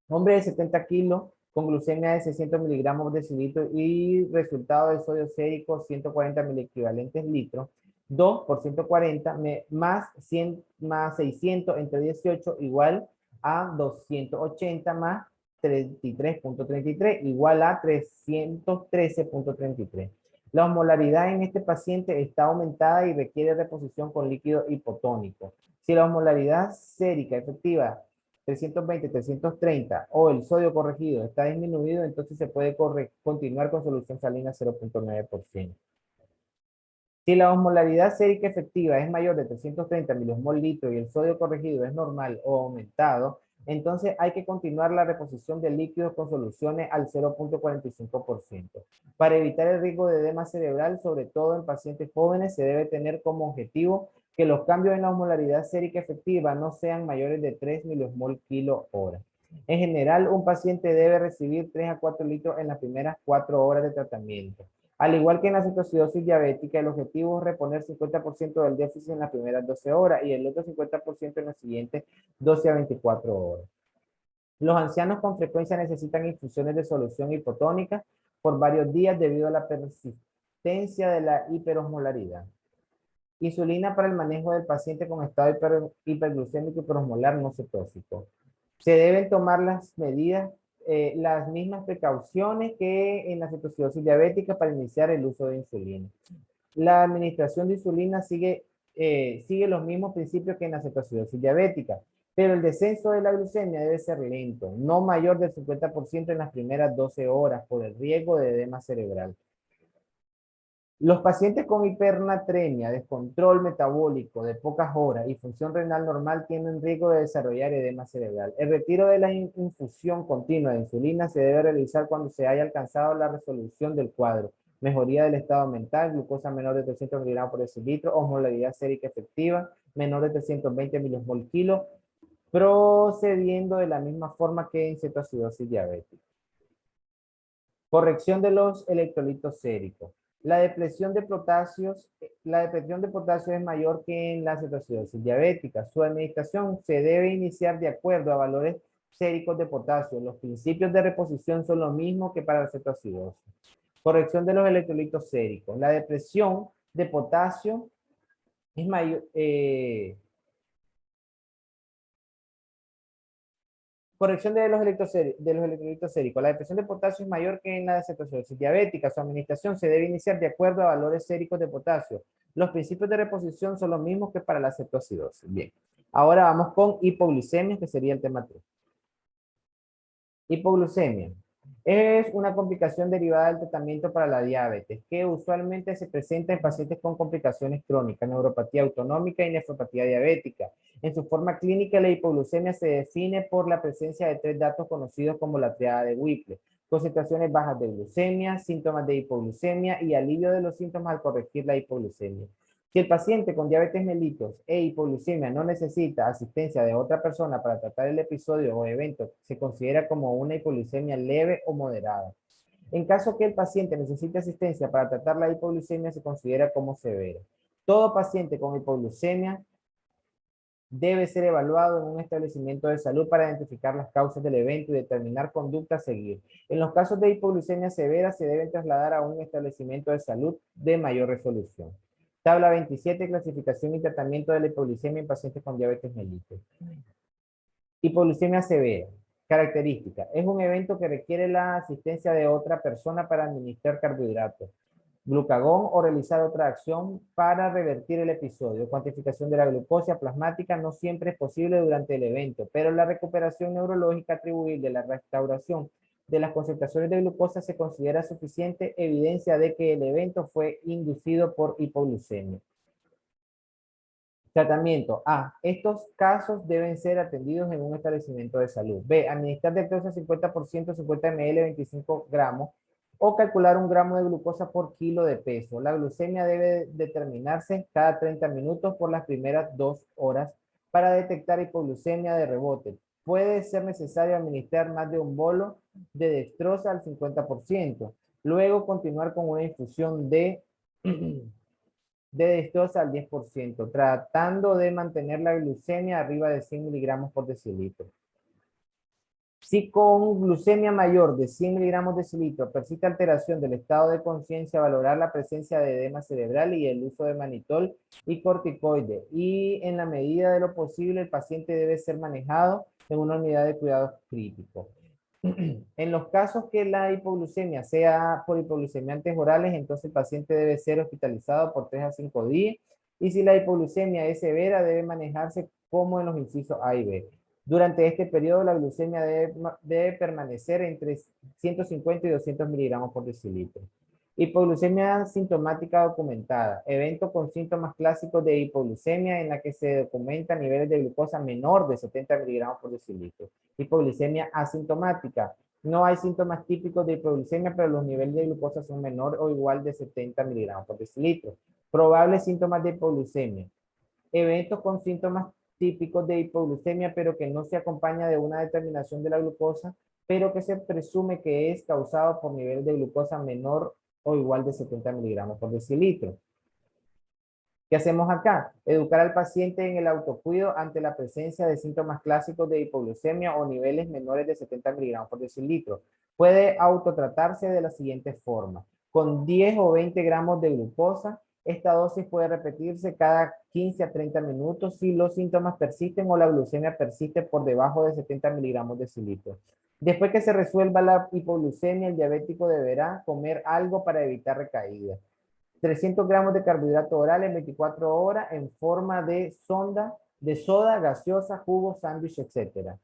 hombre de 70 kilos con glucemia de 600 miligramos de decilitro y resultado de sodio sérico 140 miliequivalentes litros. 2 por 140 más 100 más 600 entre 18 igual a 280 más 33.33 igual a 313.33. La osmolaridad en este paciente está aumentada y requiere reposición con líquido hipotónico. Si la osmolaridad sérica efectiva 320, 330 o el sodio corregido está disminuido, entonces se puede continuar con solución salina 0.9%. Si la osmolaridad sérica efectiva es mayor de 330 milimol litro y el sodio corregido es normal o aumentado, entonces hay que continuar la reposición de líquidos con soluciones al 0.45%. Para evitar el riesgo de edema cerebral, sobre todo en pacientes jóvenes, se debe tener como objetivo que los cambios en la osmolaridad sérica efectiva no sean mayores de 3 milimol kilo hora. En general, un paciente debe recibir 3 a 4 litros en las primeras 4 horas de tratamiento. Al igual que en la cetoacidosis diabética, el objetivo es reponer 50% del déficit en las primeras 12 horas y el otro 50% en las siguientes 12 a 24 horas. Los ancianos con frecuencia necesitan infusiones de solución hipotónica por varios días debido a la persistencia de la hiperosmolaridad. Insulina para el manejo del paciente con estado hiperglucémico hiperosmolar no cetóxico. Se deben tomar las medidas, las mismas precauciones que en la cetoacidosis diabética para iniciar el uso de insulina. La administración de insulina sigue los mismos principios que en la cetoacidosis diabética, pero el descenso de la glucemia debe ser lento, no mayor del 50% en las primeras 12 horas por el riesgo de edema cerebral. Los pacientes con hipernatremia, descontrol metabólico de pocas horas y función renal normal tienen riesgo de desarrollar edema cerebral. El retiro de la infusión continua de insulina se debe realizar cuando se haya alcanzado la resolución del cuadro, mejoría del estado mental, glucosa menor de 300 miligramos por decilitro, osmolaridad sérica efectiva menor de 320 milimol kilo, procediendo de la misma forma que en cetoacidosis diabética. Corrección de los electrolitos séricos. La depresión de potasio es mayor que en la cetoacidosis diabética. Su administración se debe iniciar de acuerdo a valores séricos de potasio. Los principios de reposición son los mismos que para la cetoacidosis. Corrección de los electrolitos séricos. La depresión de potasio es mayor. Corrección de los electrolitos séricos. La depresión de potasio es mayor que en la cetoacidosis diabética. Su administración se debe iniciar de acuerdo a valores séricos de potasio. Los principios de reposición son los mismos que para la cetoacidosis. Bien. Ahora vamos con hipoglucemia, que sería el tema 3. Hipoglucemia es una complicación derivada del tratamiento para la diabetes que usualmente se presenta en pacientes con complicaciones crónicas, neuropatía autonómica y nefropatía diabética. En su forma clínica, la hipoglucemia se define por la presencia de 3 datos conocidos como la triada de Whipple: concentraciones bajas de glucemia, síntomas de hipoglucemia y alivio de los síntomas al corregir la hipoglucemia. Si el paciente con diabetes mellitus e hipoglucemia no necesita asistencia de otra persona para tratar el episodio o evento, se considera como una hipoglucemia leve o moderada. En caso que el paciente necesite asistencia para tratar la hipoglucemia, se considera como severa. Todo paciente con hipoglucemia debe ser evaluado en un establecimiento de salud para identificar las causas del evento y determinar conducta a seguir. En los casos de hipoglucemia severa, se deben trasladar a un establecimiento de salud de mayor resolución. Tabla 27, clasificación y tratamiento de la hipoglucemia en pacientes con diabetes mellitus. Hipoglucemia severa. Característica: es un evento que requiere la asistencia de otra persona para administrar carbohidratos, glucagón o realizar otra acción para revertir el episodio. Cuantificación de la glucosa plasmática no siempre es posible durante el evento, pero la recuperación neurológica atribuible a la restauración de las concentraciones de glucosa se considera suficiente evidencia de que el evento fue inducido por hipoglucemia. Tratamiento. A. Estos casos deben ser atendidos en un establecimiento de salud. B. Administrar dextrosa 50%, 50 ml, 25 gramos o calcular 1 gramo de glucosa por kilo de peso. La glucemia debe determinarse cada 30 minutos por las primeras 2 horas para detectar hipoglucemia de rebote. Puede ser necesario administrar más de un bolo de dextrosa al 50%. Luego continuar con una infusión de dextrosa al 10%, tratando de mantener la glucemia arriba de 100 miligramos por decilitro. Si con glucemia mayor de 100 miligramos por decilitro persiste alteración del estado de conciencia, valorar la presencia de edema cerebral y el uso de manitol y corticoide. Y en la medida de lo posible, el paciente debe ser manejado en una unidad de cuidados críticos. En los casos que la hipoglucemia sea por hipoglucemiantes orales, entonces el paciente debe ser hospitalizado por 3 a 5 días. Y si la hipoglucemia es severa, debe manejarse como en los incisos A y B. Durante este periodo, la glucemia debe permanecer entre 150 y 200 miligramos por decilitro. Hipoglucemia sintomática documentada. Evento con síntomas clásicos de hipoglucemia en la que se documentan niveles de glucosa menor de 70 miligramos por decilitro. Hipoglucemia asintomática. No hay síntomas típicos de hipoglucemia, pero los niveles de glucosa son menor o igual de 70 miligramos por decilitro. Probables síntomas de hipoglucemia. Eventos con síntomas típicos de hipoglucemia, pero que no se acompaña de una determinación de la glucosa, pero que se presume que es causado por niveles de glucosa menor o igual de 70 miligramos por decilitro. ¿Qué hacemos acá? Educar al paciente en el autocuido ante la presencia de síntomas clásicos de hipoglucemia o niveles menores de 70 miligramos por decilitro. Puede autotratarse de la siguiente forma. Con 10 o 20 gramos de glucosa, esta dosis puede repetirse cada 15 a 30 minutos si los síntomas persisten o la glucemia persiste por debajo de 70 miligramos de decilitro. Después que se resuelva la hipoglucemia, el diabético deberá comer algo para evitar recaídas. 300 gramos de carbohidrato oral en 24 horas en forma de soda gaseosa, jugo, sándwich, etc.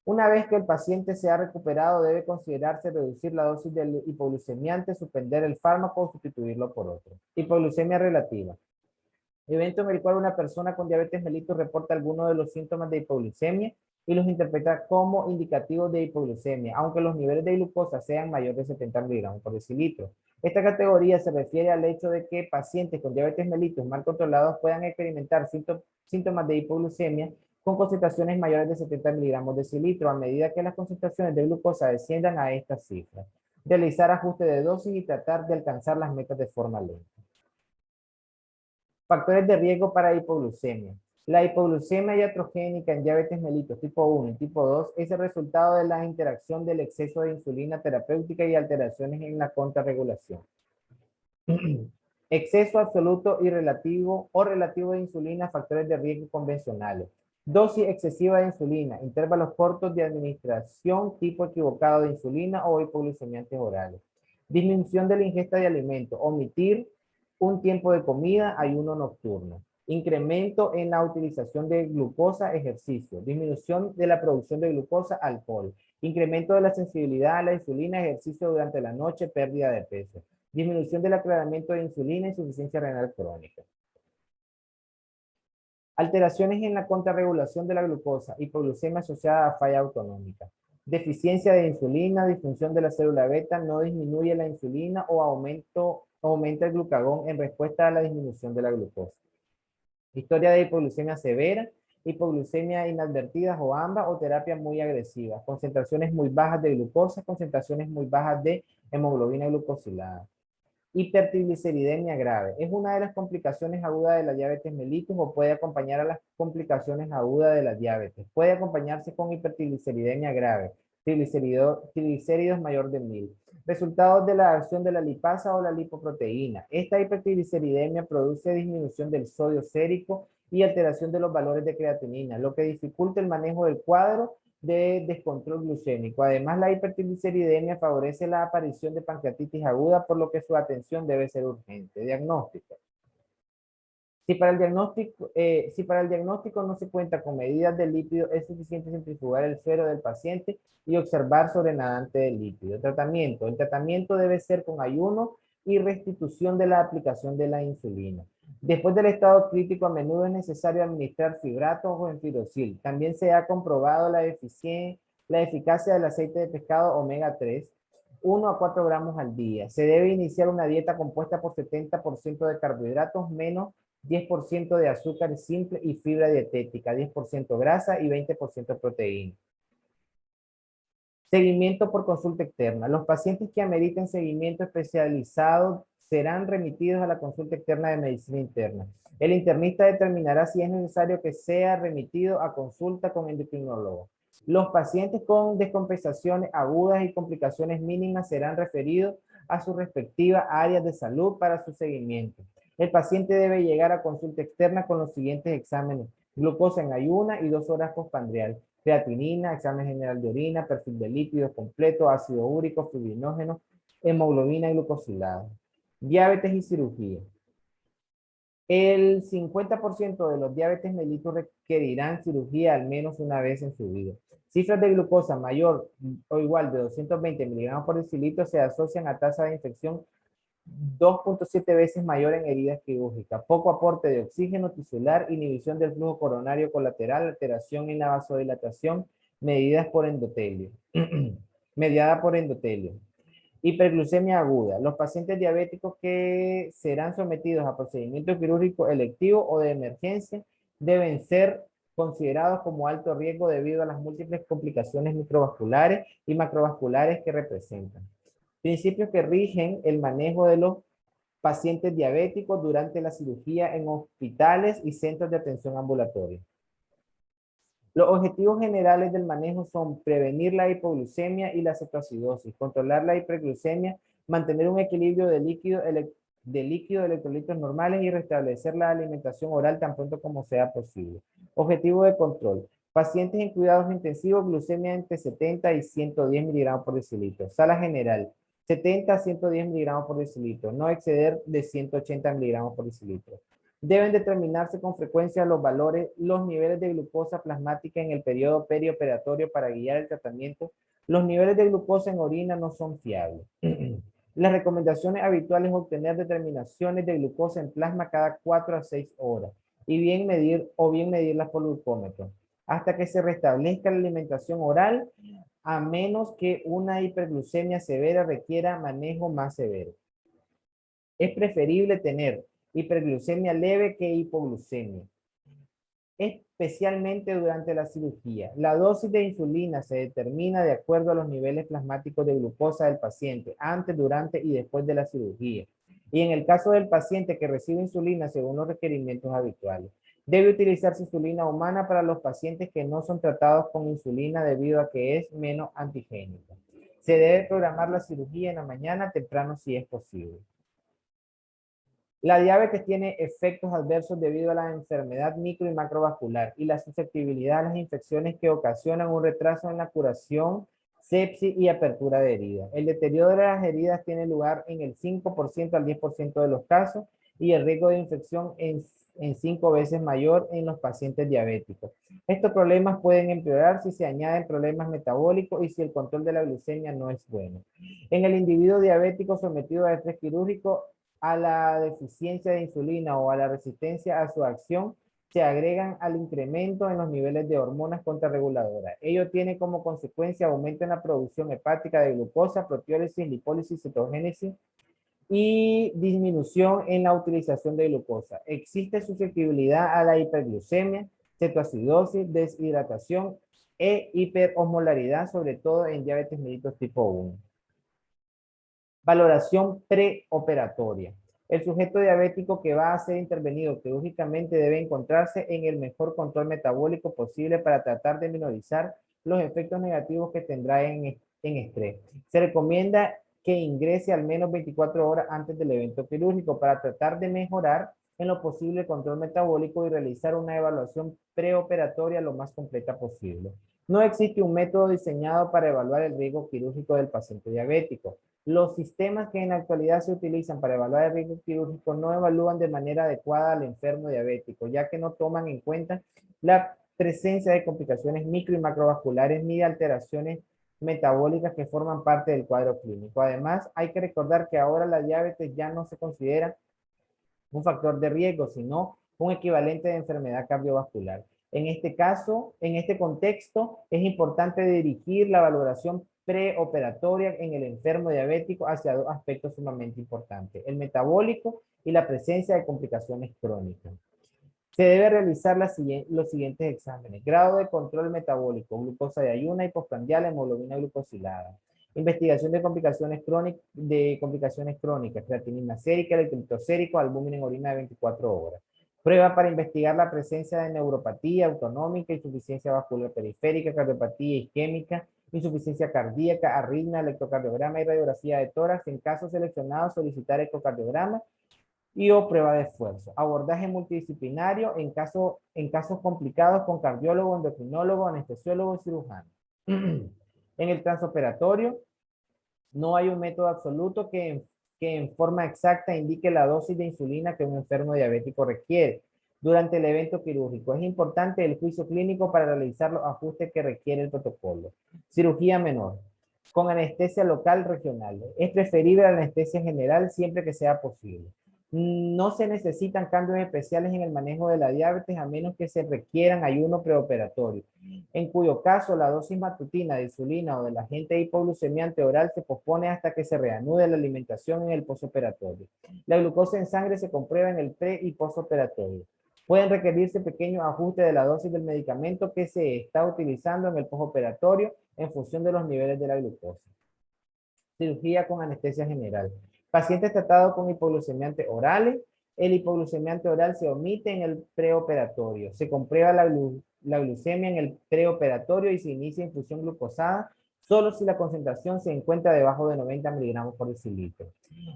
Una vez que el paciente se ha recuperado, debe considerarse reducir la dosis del hipoglucemiante, suspender el fármaco o sustituirlo por otro. Hipoglucemia relativa. Evento en el cual una persona con diabetes mellitus reporta algunos de los síntomas de hipoglucemia y los interpreta como indicativos de hipoglucemia, aunque los niveles de glucosa sean mayores de 70 miligramos por decilitro. Esta categoría se refiere al hecho de que pacientes con diabetes mellitus mal controlados puedan experimentar síntomas de hipoglucemia con concentraciones mayores de 70 miligramos por decilitro a medida que las concentraciones de glucosa desciendan a estas cifras. Realizar ajuste de dosis y tratar de alcanzar las metas de forma lenta. Factores de riesgo para hipoglucemia. La hipoglucemia iatrogénica en diabetes mellitus tipo 1 y tipo 2 es el resultado de la interacción del exceso de insulina terapéutica y alteraciones en la contrarregulación. Exceso absoluto y relativo o relativo de insulina, factores de riesgo convencionales. Dosis excesiva de insulina, intervalos cortos de administración, tipo equivocado de insulina o hipoglucemiantes orales. Disminución de la ingesta de alimentos, omitir un tiempo de comida, ayuno nocturno. Incremento en la utilización de glucosa, ejercicio. Disminución de la producción de glucosa, alcohol. Incremento de la sensibilidad a la insulina, ejercicio durante la noche, pérdida de peso. Disminución del aclaramiento de insulina, insuficiencia renal crónica. Alteraciones en la contrarregulación de la glucosa, hipoglucemia asociada a falla autonómica. Deficiencia de insulina, disfunción de la célula beta, no disminuye la insulina o aumenta el glucagón en respuesta a la disminución de la glucosa. Historia de hipoglucemia severa, hipoglucemia inadvertida o ambas, o terapia muy agresiva. Concentraciones muy bajas de glucosa, concentraciones muy bajas de hemoglobina glucosilada. Hipertrigliceridemia grave. Es una de las complicaciones agudas de la diabetes mellitus o puede acompañar a las complicaciones agudas de la diabetes. Puede acompañarse con hipertrigliceridemia grave, triglicéridos mayor de 1000. Resultados de la acción de la lipasa o la lipoproteína. Esta hipertrigliceridemia produce disminución del sodio sérico y alteración de los valores de creatinina, lo que dificulta el manejo del cuadro de descontrol glucémico. Además, la hipertrigliceridemia favorece la aparición de pancreatitis aguda, por lo que su atención debe ser urgente. Diagnóstico. Si para el diagnóstico no se cuenta con medidas de lípido, es suficiente centrifugar el suero del paciente y observar sobrenadante del lípido. Tratamiento. El tratamiento debe ser con ayuno y restitución de la aplicación de la insulina. Después del estado crítico, a menudo es necesario administrar fibratos o enfirosil. También se ha comprobado la eficacia del aceite de pescado omega 3, 1 a 4 gramos al día. Se debe iniciar una dieta compuesta por 70% de carbohidratos menos 10% de azúcar simple y fibra dietética, 10% grasa y 20% proteína. Seguimiento por consulta externa. Los pacientes que ameriten seguimiento especializado serán remitidos a la consulta externa de medicina interna. El internista determinará si es necesario que sea remitido a consulta con endocrinólogo. Los pacientes con descompensaciones agudas y complicaciones mínimas serán referidos a sus respectivas áreas de salud para su seguimiento. El paciente debe llegar a consulta externa con los siguientes exámenes: glucosa en ayuna y 2 horas postprandial, creatinina, examen general de orina, perfil de lípidos completo, ácido úrico, fibrinógeno, hemoglobina y glucosilada. Diabetes y cirugía. El 50% de los diabetes mellitus requerirán cirugía al menos una vez en su vida. Cifras de glucosa mayor o igual de 220 miligramos por decilitro se asocian a tasa de infección 2.7 veces mayor en heridas quirúrgicas. Poco aporte de oxígeno tisular, inhibición del flujo coronario colateral, alteración en la vasodilatación, mediada por endotelio. Hiperglucemia aguda. Los pacientes diabéticos que serán sometidos a procedimiento quirúrgico electivo o de emergencia deben ser considerados como alto riesgo debido a las múltiples complicaciones microvasculares y macrovasculares que representan. Principios que rigen el manejo de los pacientes diabéticos durante la cirugía en hospitales y centros de atención ambulatoria. Los objetivos generales del manejo son prevenir la hipoglucemia y la cetoacidosis, controlar la hiperglucemia, mantener un equilibrio de líquido de electrolitos normales y restablecer la alimentación oral tan pronto como sea posible. Objetivo de control: pacientes en cuidados intensivos, glucemia entre 70 y 110 miligramos por decilitro. Sala general, 70 a 110 miligramos por decilitro, no exceder de 180 miligramos por decilitro. Deben determinarse con frecuencia los niveles de glucosa plasmática en el periodo perioperatorio para guiar el tratamiento. Los niveles de glucosa en orina no son fiables. Las recomendaciones habituales es obtener determinaciones de glucosa en plasma cada 4 a 6 horas y bien medirlas por glucómetro hasta que se restablezca la alimentación oral, a menos que una hiperglucemia severa requiera manejo más severo. Es preferible tener hiperglucemia leve que hipoglucemia, especialmente durante la cirugía. La dosis de insulina se determina de acuerdo a los niveles plasmáticos de glucosa del paciente antes, durante y después de la cirugía. Y en el caso del paciente que recibe insulina según los requerimientos habituales. Debe utilizarse insulina humana para los pacientes que no son tratados con insulina debido a que es menos antigénica. Se debe programar la cirugía en la mañana temprano si es posible. La diabetes tiene efectos adversos debido a la enfermedad micro y macrovascular y la susceptibilidad a las infecciones que ocasionan un retraso en la curación, sepsis y apertura de heridas. El deterioro de las heridas tiene lugar en el 5% al 10% de los casos y el riesgo de infección en 5 veces mayor en los pacientes diabéticos. Estos problemas pueden empeorar si se añaden problemas metabólicos y si el control de la glucemia no es bueno. En el individuo diabético sometido a estrés quirúrgico, a la deficiencia de insulina o a la resistencia a su acción, se agregan al incremento en los niveles de hormonas contrarreguladoras. Ello tiene como consecuencia aumento en la producción hepática de glucosa, proteólisis, lipólisis, cetogénesis y disminución en la utilización de glucosa. Existe susceptibilidad a la hiperglucemia, cetoacidosis, deshidratación e hiperosmolaridad, sobre todo en diabetes mellitus tipo 1. Valoración preoperatoria. El sujeto diabético que va a ser intervenido quirúrgicamente debe encontrarse en el mejor control metabólico posible para tratar de minorizar los efectos negativos que tendrá en estrés. Se recomienda que ingrese al menos 24 horas antes del evento quirúrgico para tratar de mejorar en lo posible el control metabólico y realizar una evaluación preoperatoria lo más completa posible. No existe un método diseñado para evaluar el riesgo quirúrgico del paciente diabético. Los sistemas que en la actualidad se utilizan para evaluar el riesgo quirúrgico no evalúan de manera adecuada al enfermo diabético, ya que no toman en cuenta la presencia de complicaciones micro y macrovasculares ni de alteraciones metabólicas que forman parte del cuadro clínico. Además, hay que recordar que ahora la diabetes ya no se considera un factor de riesgo, sino un equivalente de enfermedad cardiovascular. En este caso, en este contexto, es importante dirigir la valoración preoperatoria en el enfermo diabético hacia dos aspectos sumamente importantes, el metabólico y la presencia de complicaciones crónicas. Se debe realizar los siguientes exámenes: grado de control metabólico, glucosa de ayuna y postprandial, hemoglobina glucosilada. Investigación de complicaciones crónicas, creatinina sérica, electrolito sérico, albúmina en orina de 24 horas. Prueba para investigar la presencia de neuropatía autonómica, insuficiencia vascular periférica, cardiopatía isquémica, insuficiencia cardíaca, arritmia, electrocardiograma y radiografía de tórax. En casos seleccionados, solicitar ecocardiograma y o prueba de esfuerzo. Abordaje multidisciplinario en casos complicados con cardiólogo, endocrinólogo, anestesiólogo y cirujano. En el transoperatorio, no hay un método absoluto que en forma exacta indique la dosis de insulina que un enfermo diabético requiere durante el evento quirúrgico. Es importante el juicio clínico para realizar los ajustes que requiere el protocolo. Cirugía menor, con anestesia local regional. Es preferible la anestesia general siempre que sea posible. No se necesitan cambios especiales en el manejo de la diabetes a menos que se requieran ayuno preoperatorio, en cuyo caso la dosis matutina de insulina o del agente hipoglucemiante oral se pospone hasta que se reanude la alimentación en el posoperatorio. La glucosa en sangre se comprueba en el pre y posoperatorio. Pueden requerirse pequeños ajustes de la dosis del medicamento que se está utilizando en el posoperatorio en función de los niveles de la glucosa. Cirugía con anestesia general. Pacientes tratados con hipoglucemiantes orales. El hipoglucemiante oral se omite en el preoperatorio. Se comprueba la glucemia en el preoperatorio y se inicia infusión glucosada solo si la concentración se encuentra debajo de 90 miligramos por decilitro.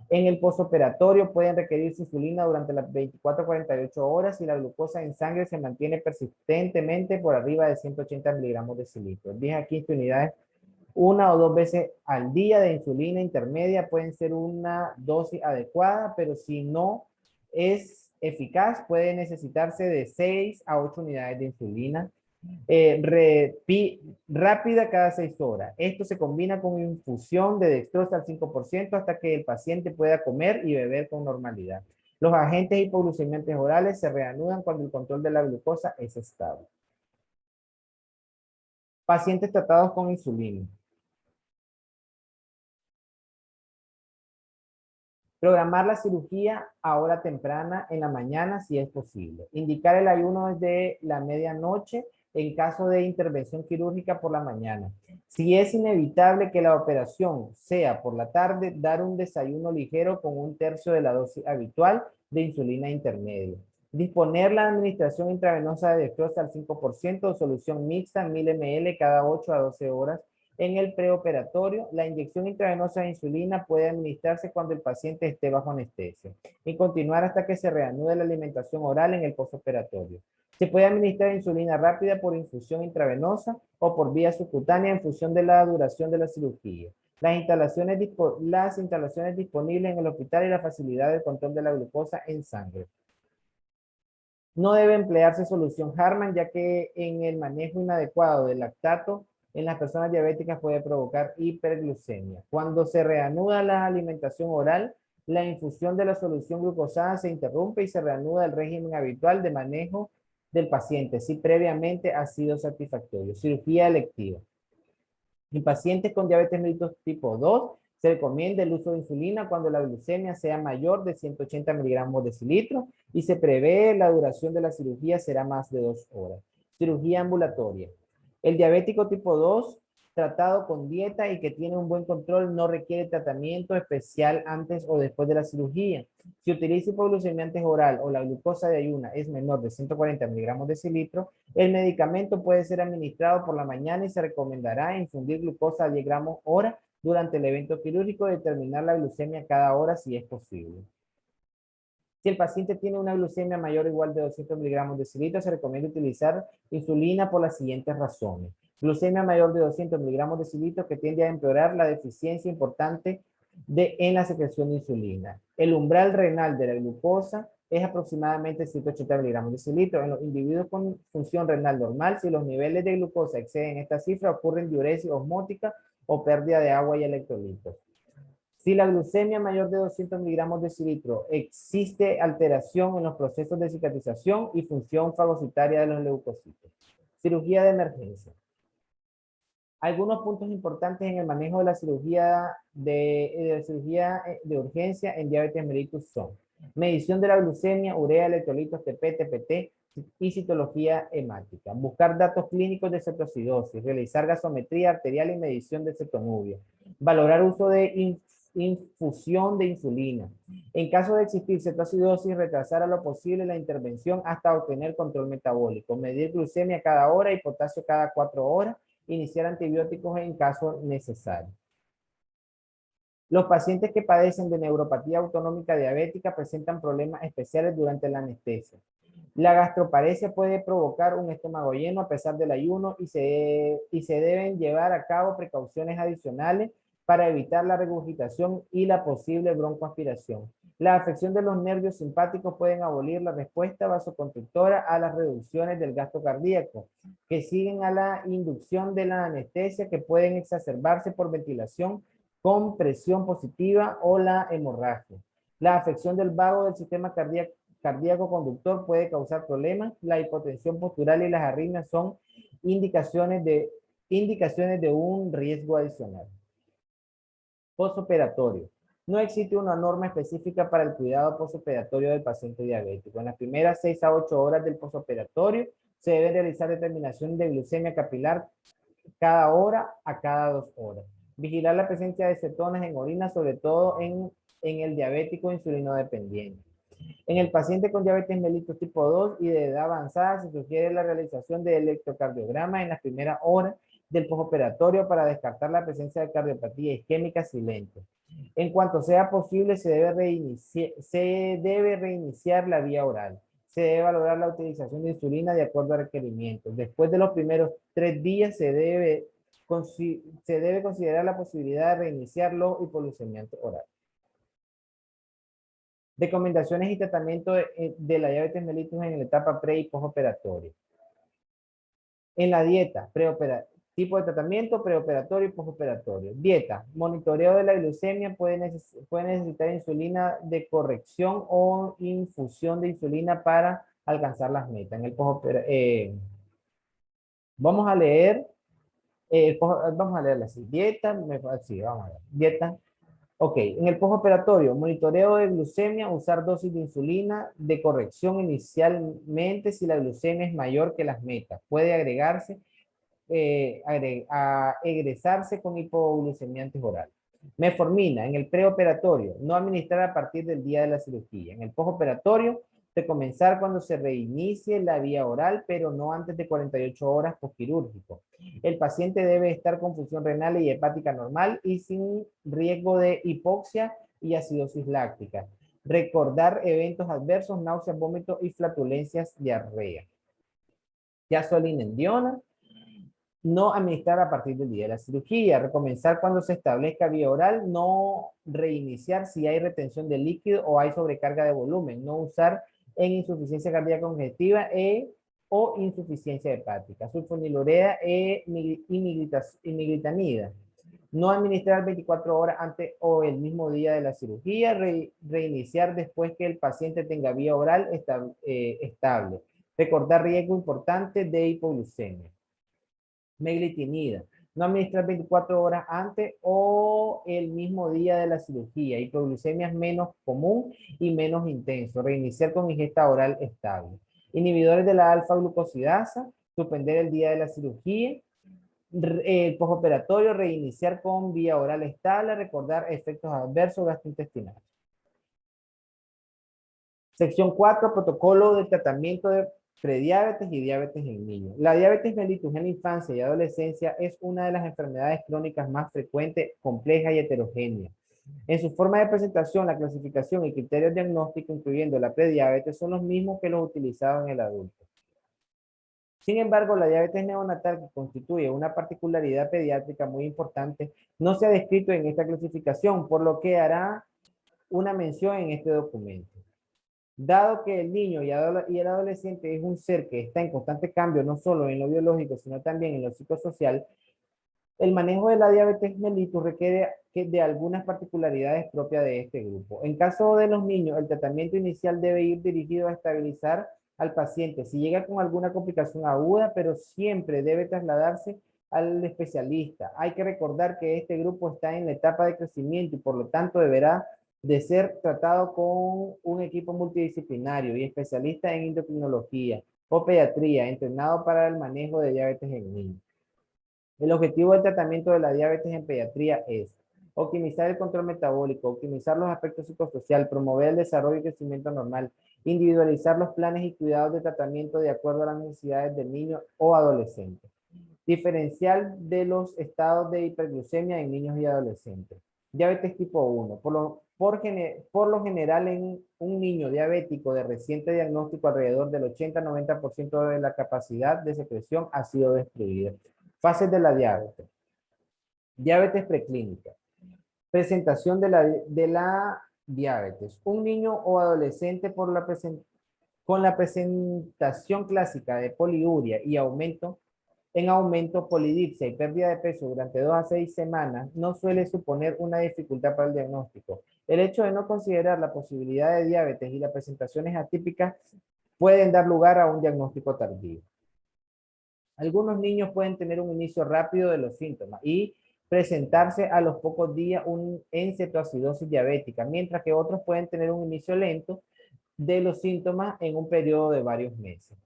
En el posoperatorio pueden requerirse insulina durante las 24 a 48 horas si la glucosa en sangre se mantiene persistentemente por arriba de 180 miligramos por decilitro. 10 a 15 unidades una o dos veces al día de insulina intermedia pueden ser una dosis adecuada, pero si no es eficaz, puede necesitarse de 6 a 8 unidades de insulina rápida cada 6 horas. Esto se combina con infusión de dextrosa al 5% hasta que el paciente pueda comer y beber con normalidad. Los agentes hipoglucemiantes orales se reanudan cuando el control de la glucosa es estable. Pacientes tratados con insulina. Programar la cirugía a hora temprana en la mañana si es posible. Indicar el ayuno desde la medianoche en caso de intervención quirúrgica por la mañana. Si es inevitable que la operación sea por la tarde, dar un desayuno ligero con un tercio de la dosis habitual de insulina intermedia. Disponer la administración intravenosa de dextrosa al 5% o solución mixta 1000 ml cada 8 a 12 horas. En el preoperatorio, la inyección intravenosa de insulina puede administrarse cuando el paciente esté bajo anestesia y continuar hasta que se reanude la alimentación oral en el postoperatorio. Se puede administrar insulina rápida por infusión intravenosa o por vía subcutánea en función de la duración de la cirugía. Las instalaciones disponibles en el hospital y la facilidad de control de la glucosa en sangre. No debe emplearse solución Harman, ya que en el manejo inadecuado del lactato en las personas diabéticas puede provocar hiperglucemia. Cuando se reanuda la alimentación oral, la infusión de la solución glucosada se interrumpe y se reanuda el régimen habitual de manejo del paciente, si previamente ha sido satisfactorio. Cirugía electiva. En pacientes con diabetes mellitus tipo 2, se recomienda el uso de insulina cuando la glucemia sea mayor de 180 miligramos por decilitro y se prevé la duración de la cirugía será más de 2 horas. Cirugía ambulatoria. El diabético tipo 2 tratado con dieta y que tiene un buen control no requiere tratamiento especial antes o después de la cirugía. Si utiliza hipoglucemiantes oral o la glucosa de ayuna es menor de 140 miligramos por decilitro, el medicamento puede ser administrado por la mañana y se recomendará infundir glucosa a 10 gramos hora durante el evento quirúrgico y determinar la glucemia cada hora si es posible. Si el paciente tiene una glucemia mayor o igual de 200 miligramos por decilitro, se recomienda utilizar insulina por las siguientes razones. Glucemia mayor de 200 miligramos por decilitro que tiende a empeorar la deficiencia importante en la secreción de insulina. El umbral renal de la glucosa es aproximadamente 180 miligramos de cilitro. En los individuos con función renal normal, si los niveles de glucosa exceden esta cifra, ocurren diuresis osmótica o pérdida de agua y electrolitos. Si la glucemia mayor de 200 miligramos de cilitro, existe alteración en los procesos de cicatrización y función fagocitaria de los leucocitos. Cirugía de emergencia. Algunos puntos importantes en el manejo de la cirugía de urgencia en diabetes mellitus son medición de la glucemia, urea, electrolitos, TP, TPT y citología hemática. Buscar datos clínicos de cetoacidosis, realizar gasometría arterial y medición de cetonubia. Valorar uso de infusión de insulina. En caso de existir cetoacidosis, retrasar a lo posible la intervención hasta obtener control metabólico. Medir glucemia cada hora y potasio cada 4 horas. Iniciar antibióticos en caso necesario. Los pacientes que padecen de neuropatía autonómica diabética presentan problemas especiales durante la anestesia. La gastroparesia puede provocar un estómago lleno a pesar del ayuno y se deben llevar a cabo precauciones adicionales para evitar la regurgitación y la posible broncoaspiración. La afección de los nervios simpáticos pueden abolir la respuesta vasoconstrictora a las reducciones del gasto cardíaco, que siguen a la inducción de la anestesia, que pueden exacerbarse por ventilación con presión positiva o la hemorragia. La afección del vago del sistema cardíaco conductor puede causar problemas. La hipotensión postural y las arritmias son indicaciones de un riesgo adicional. Postoperatorio. No existe una norma específica para el cuidado postoperatorio del paciente diabético. En las primeras 6 a 8 horas del postoperatorio se debe realizar determinación de glucemia capilar cada hora a cada 2 horas. Vigilar la presencia de cetonas en orina, sobre todo en el diabético insulino dependiente. En el paciente con diabetes mellitus tipo 2 y de edad avanzada se sugiere la realización de electrocardiograma en las primeras horas del postoperatorio para descartar la presencia de cardiopatía isquémica silente. En cuanto sea posible, se debe reiniciar la vía oral. Se debe valorar la utilización de insulina de acuerdo a requerimientos. Después de los primeros 3 días se debe considerar la posibilidad de reiniciar los hipoglucemiantes orales. Recomendaciones y tratamiento de la diabetes mellitus en la etapa pre y postoperatoria. En la dieta, tipo de tratamiento, preoperatorio y postoperatorio. Dieta, monitoreo de la glucemia, puede necesitar insulina de corrección o infusión de insulina para alcanzar las metas. En el vamos a leer, vamos a leerla así. Dieta, sí, vamos a ver. Dieta. Ok, en el postoperatorio, monitoreo de glucemia, usar dosis de insulina de corrección inicialmente si la glucemia es mayor que las metas. Puede egresarse con hipoglucemiantes orales. Metformina, en el preoperatorio, no administrar a partir del día de la cirugía. En el postoperatorio, de comenzar cuando se reinicie la vía oral, pero no antes de 48 horas postquirúrgico. El paciente debe estar con función renal y hepática normal y sin riesgo de hipoxia y acidosis láctica. Recordar eventos adversos, náuseas, vómitos y flatulencias, diarrea. Iazolinendiona, no administrar a partir del día de la cirugía. Recomenzar cuando se establezca vía oral, no reiniciar si hay retención de líquido o hay sobrecarga de volumen. No usar en insuficiencia cardíaca congestiva o insuficiencia hepática. Sulfonilurea y miglitanida. No administrar 24 horas antes o el mismo día de la cirugía. Reiniciar después que el paciente tenga vía oral estable. Recordar riesgo importante de hipoglucemia. Meglitinida. No administrar 24 horas antes o el mismo día de la cirugía. Hipoglucemia es menos común y menos intenso. Reiniciar con ingesta oral estable. Inhibidores de la alfa-glucosidasa. Suspender el día de la cirugía. El postoperatorio, reiniciar con vía oral estable. Recordar efectos adversos gastrointestinales. Sección 4, protocolo de tratamiento de prediabetes y diabetes en niños. La diabetes mellitus en la infancia y adolescencia es una de las enfermedades crónicas más frecuentes, compleja y heterogénea. En su forma de presentación, la clasificación y criterios diagnósticos, incluyendo la prediabetes, son los mismos que los utilizados en el adulto. Sin embargo, la diabetes neonatal, que constituye una particularidad pediátrica muy importante, no se ha descrito en esta clasificación, por lo que hará una mención en este documento. Dado que el niño y el adolescente es un ser que está en constante cambio, no solo en lo biológico, sino también en lo psicosocial, el manejo de la diabetes mellitus requiere de algunas particularidades propias de este grupo. En caso de los niños, el tratamiento inicial debe ir dirigido a estabilizar al paciente. Si llega con alguna complicación aguda, pero siempre debe trasladarse al especialista. Hay que recordar que este grupo está en la etapa de crecimiento y por lo tanto deberá de ser tratado con un equipo multidisciplinario y especialista en endocrinología o pediatría, entrenado para el manejo de diabetes en niños. El objetivo del tratamiento de la diabetes en pediatría es optimizar el control metabólico, optimizar los aspectos psicosociales, promover el desarrollo y crecimiento normal, individualizar los planes y cuidados de tratamiento de acuerdo a las necesidades del niño o adolescente. Diferencial de los estados de hiperglucemia en niños y adolescentes. Diabetes tipo 1. Por lo general, en un niño diabético de reciente diagnóstico, alrededor del 80-90% de la capacidad de secreción ha sido destruida. Fases de la diabetes. Diabetes preclínica. Presentación de la diabetes. Un niño o adolescente con la presentación clásica de poliuria y aumento, polidipsia y pérdida de peso durante 2 a 6 semanas no suele suponer una dificultad para el diagnóstico. El hecho de no considerar la posibilidad de diabetes y las presentaciones atípicas pueden dar lugar a un diagnóstico tardío. Algunos niños pueden tener un inicio rápido de los síntomas y presentarse a los pocos días en cetoacidosis diabética, mientras que otros pueden tener un inicio lento de los síntomas en un periodo de varios meses.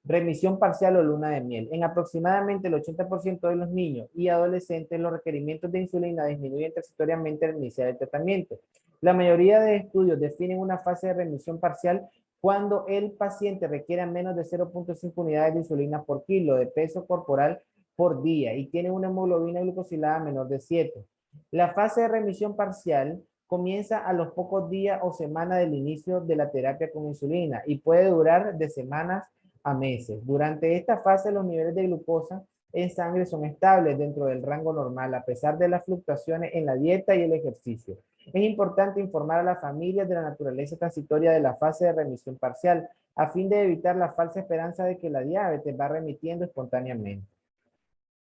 Remisión parcial o luna de miel. En aproximadamente el 80% de los niños y adolescentes, los requerimientos de insulina disminuyen transitoriamente al iniciar el tratamiento. La mayoría de estudios definen una fase de remisión parcial cuando el paciente requiere menos de 0.5 unidades de insulina por kilo de peso corporal por día y tiene una hemoglobina glucosilada menor de 7. La fase de remisión parcial comienza a los pocos días o semanas del inicio de la terapia con insulina y puede durar de semanas a meses. Durante esta fase, los niveles de glucosa en sangre son estables dentro del rango normal, a pesar de las fluctuaciones en la dieta y el ejercicio. Es importante informar a las familias de la naturaleza transitoria de la fase de remisión parcial, a fin de evitar la falsa esperanza de que la diabetes va remitiendo espontáneamente.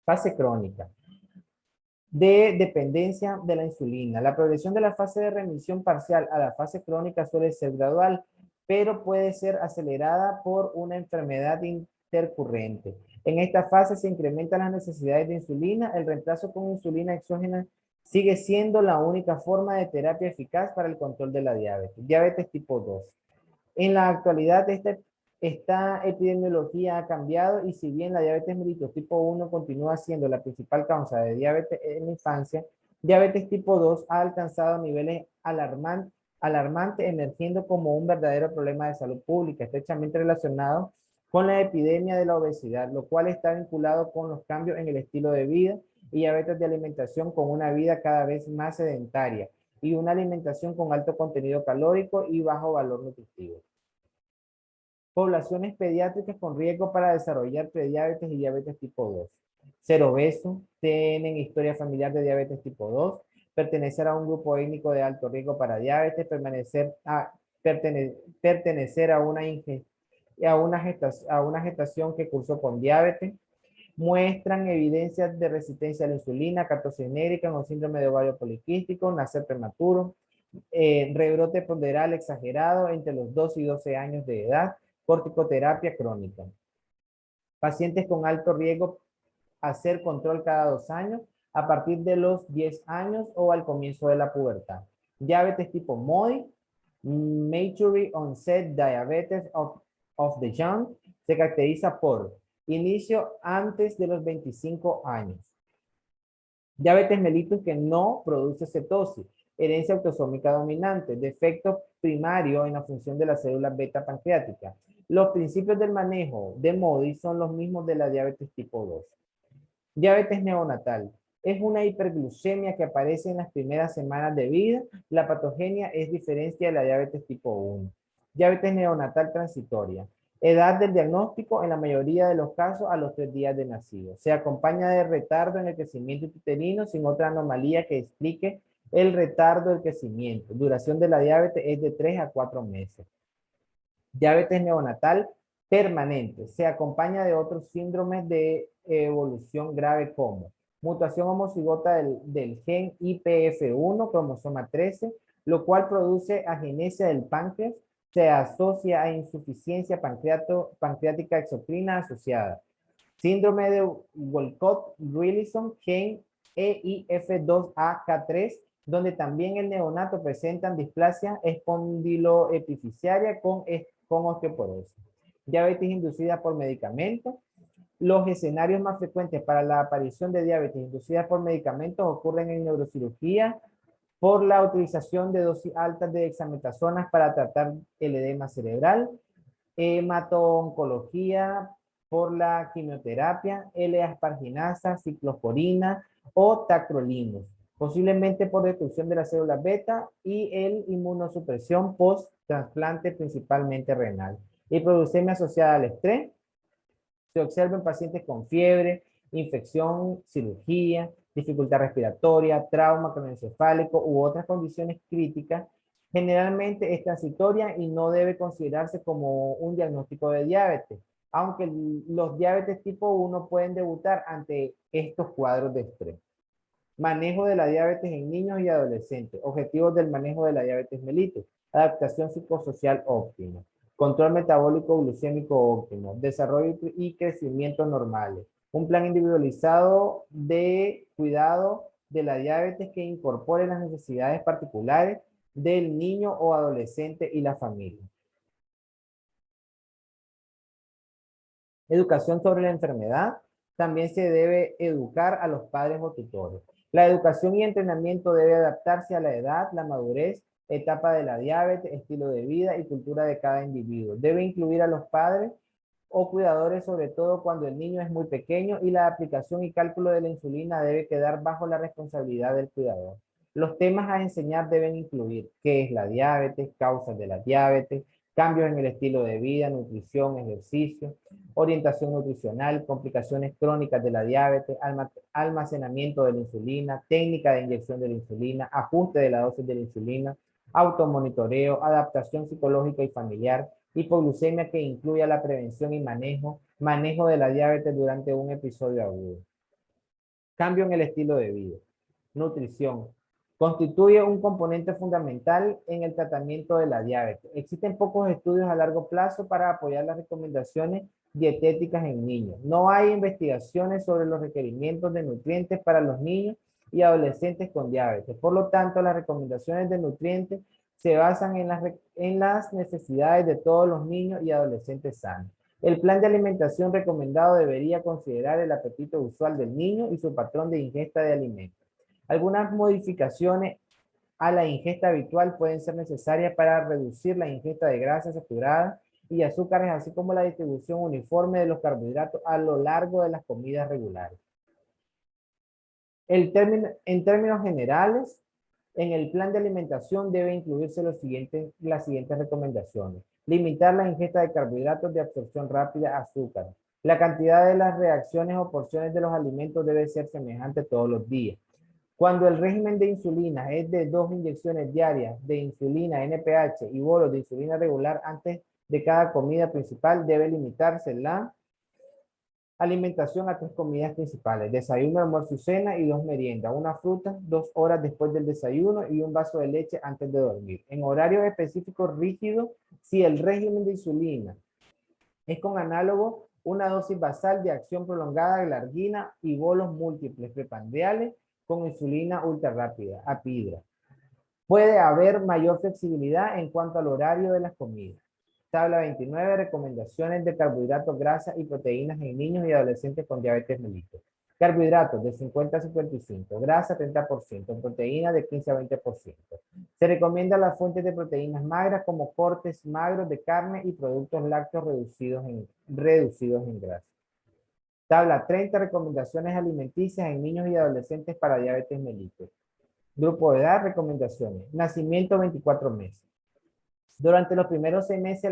Fase crónica de dependencia de la insulina. La progresión de la fase de remisión parcial a la fase crónica suele ser gradual, pero puede ser acelerada por una enfermedad intercurrente. En esta fase se incrementan las necesidades de insulina. El reemplazo con insulina exógena sigue siendo la única forma de terapia eficaz para el control de la diabetes. Diabetes tipo 2. En la actualidad, esta epidemiología ha cambiado y si bien la diabetes mellitus tipo 1 continúa siendo la principal causa de diabetes en la infancia, diabetes tipo 2 ha alcanzado niveles alarmantes, emergiendo como un verdadero problema de salud pública, estrechamente relacionado con la epidemia de la obesidad, lo cual está vinculado con los cambios en el estilo de vida y hábitos de alimentación con una vida cada vez más sedentaria y una alimentación con alto contenido calórico y bajo valor nutritivo. Poblaciones pediátricas con riesgo para desarrollar prediabetes y diabetes tipo 2. Ser obeso, tienen historia familiar de diabetes tipo 2, pertenecer a un grupo étnico de alto riesgo para diabetes, pertenecer a una gestación que cursó con diabetes, muestran evidencias de resistencia a la insulina, cartogenérica o síndrome de ovario poliquístico, nacer prematuro, rebrote ponderal exagerado entre los 2 y 12 años de edad, corticoterapia crónica. Pacientes con alto riesgo hacer control cada 2 años a partir de los 10 años o al comienzo de la pubertad. Diabetes tipo MODY, Mature Onset Diabetes of the Young, se caracteriza por inicio antes de los 25 años. Diabetes mellitus que no produce cetosis, herencia autosómica dominante, defecto primario en la función de las células beta pancreáticas. Los principios del manejo de MODY son los mismos de la diabetes tipo 2. Diabetes neonatal. Es una hiperglucemia que aparece en las primeras semanas de vida. La patogenia es diferente de la diabetes tipo 1. Diabetes neonatal transitoria. Edad del diagnóstico, en la mayoría de los casos, a los 3 días de nacido. Se acompaña de retardo en el crecimiento uterino sin otra anomalía que explique el retardo del crecimiento. Duración de la diabetes es de 3 a 4 meses. Diabetes neonatal permanente. Se acompaña de otros síndromes de evolución grave como mutación homocigota del gen IPF1, cromosoma 13, lo cual produce agenesia del páncreas. Se asocia a insuficiencia pancreática exocrina asociada. Síndrome de Wolcott-Rillison, gen EIF2AK3, donde también el neonato presentan displasia espondiloepificiaria con osteoporosis. Diabetes inducida por medicamentos. Los escenarios más frecuentes para la aparición de diabetes inducida por medicamentos ocurren en neurocirugía por la utilización de dosis altas de dexametasona para tratar el edema cerebral, hemato-oncología por la quimioterapia, L-asparginasa, ciclosporina o tacrolimus, posiblemente por destrucción de las células beta y el inmunosupresión post-trasplante principalmente renal. Hipoglucemia asociada al estrés. Se observa en pacientes con fiebre, infección, cirugía, dificultad respiratoria, trauma craneoencefálico u otras condiciones críticas. Generalmente es transitoria y no debe considerarse como un diagnóstico de diabetes, aunque los diabetes tipo 1 pueden debutar ante estos cuadros de estrés. Manejo de la diabetes en niños y adolescentes. Objetivos del manejo de la diabetes mellitus. Adaptación psicosocial óptima. Control metabólico glucémico óptimo. Desarrollo y crecimiento normales. Un plan individualizado de cuidado de la diabetes que incorpore las necesidades particulares del niño o adolescente y la familia. Educación sobre la enfermedad. También se debe educar a los padres o tutores. La educación y entrenamiento debe adaptarse a la edad, la madurez, etapa de la diabetes, estilo de vida y cultura de cada individuo. Debe incluir a los padres o cuidadores, sobre todo cuando el niño es muy pequeño, y la aplicación y cálculo de la insulina debe quedar bajo la responsabilidad del cuidador. Los temas a enseñar deben incluir qué es la diabetes, causas de la diabetes, cambios en el estilo de vida, nutrición, ejercicio, orientación nutricional, complicaciones crónicas de la diabetes, almacenamiento de la insulina, técnica de inyección de la insulina, ajuste de la dosis de la insulina, automonitoreo, adaptación psicológica y familiar, hipoglucemia que incluya la prevención y manejo de la diabetes durante un episodio agudo. Cambio en el estilo de vida. Nutrición. Constituye un componente fundamental en el tratamiento de la diabetes. Existen pocos estudios a largo plazo para apoyar las recomendaciones dietéticas en niños. No hay investigaciones sobre los requerimientos de nutrientes para los niños y adolescentes con diabetes. Por lo tanto, las recomendaciones de nutrientes se basan en las necesidades de todos los niños y adolescentes sanos. El plan de alimentación recomendado debería considerar el apetito usual del niño y su patrón de ingesta de alimentos. Algunas modificaciones a la ingesta habitual pueden ser necesarias para reducir la ingesta de grasas saturadas y azúcares, así como la distribución uniforme de los carbohidratos a lo largo de las comidas regulares. En términos generales, en el plan de alimentación debe incluirse las siguientes recomendaciones. Limitar la ingesta de carbohidratos de absorción rápida, azúcar. La cantidad de las reacciones o porciones de los alimentos debe ser semejante todos los días. Cuando el régimen de insulina es de 2 inyecciones diarias de insulina NPH y bolos de insulina regular antes de cada comida principal, debe limitarse la alimentación a 3 comidas principales: desayuno, almuerzo y cena, y 2 meriendas, una fruta 2 horas después del desayuno y un vaso de leche antes de dormir. En horarios específicos rígidos, si el régimen de insulina es con análogo, una dosis basal de acción prolongada de glargina y bolos múltiples preprandiales con insulina ultra rápida, apidra. Puede haber mayor flexibilidad en cuanto al horario de las comidas. Tabla 29, recomendaciones de carbohidratos, grasas y proteínas en niños y adolescentes con diabetes mellitus. Carbohidratos de 50 a 55, grasa 30%, proteínas de 15 a 20%. Se recomienda las fuentes de proteínas magras como cortes magros de carne y productos lácteos reducidos en grasa. Tabla 30, recomendaciones alimenticias en niños y adolescentes para diabetes mellitus. Grupo de edad, recomendaciones. Nacimiento 24 meses. Durante los primeros 6 meses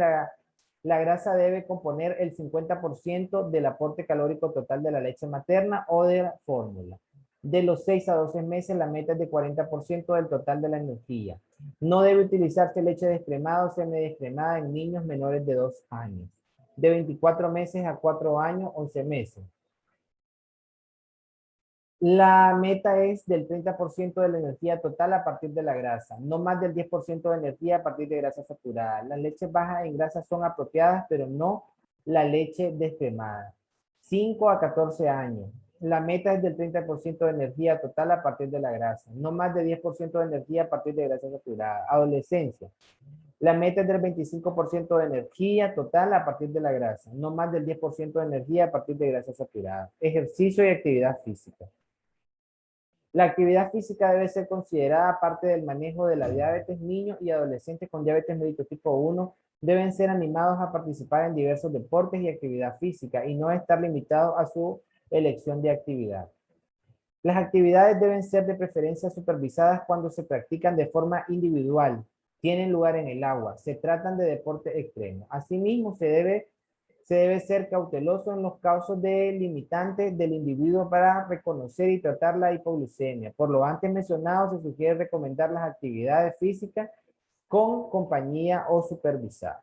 La grasa debe componer el 50% del aporte calórico total de la leche materna o de la fórmula. De los 6 a 12 meses, la meta es de 40% del total de la energía. No debe utilizarse leche descremada o semidescremada en niños menores de 2 años. De 24 meses a 4 años, 11 meses. La meta es del 30% de la energía total a partir de la grasa, no más del 10% de energía a partir de grasa saturada. Las leches bajas en grasa son apropiadas, pero no la leche descremada. 5 a 14 años. La meta es del 30% de energía total a partir de la grasa, no más de 10% de energía a partir de grasa saturada. Adolescencia. La meta es del 25% de energía total a partir de la grasa, no más del 10% de energía a partir de grasa saturada. Ejercicio y actividad física. La actividad física debe ser considerada parte del manejo de la diabetes. Niños y adolescentes con diabetes mellitus tipo 1 deben ser animados a participar en diversos deportes y actividad física y no estar limitados a su elección de actividad. Las actividades deben ser de preferencia supervisadas cuando se practican de forma individual, tienen lugar en el agua, se tratan de deportes extremos. Asimismo, se debe ser cauteloso en los casos de limitantes del individuo para reconocer y tratar la hipoglucemia. Por lo antes mencionado, se sugiere recomendar las actividades físicas con compañía o supervisada.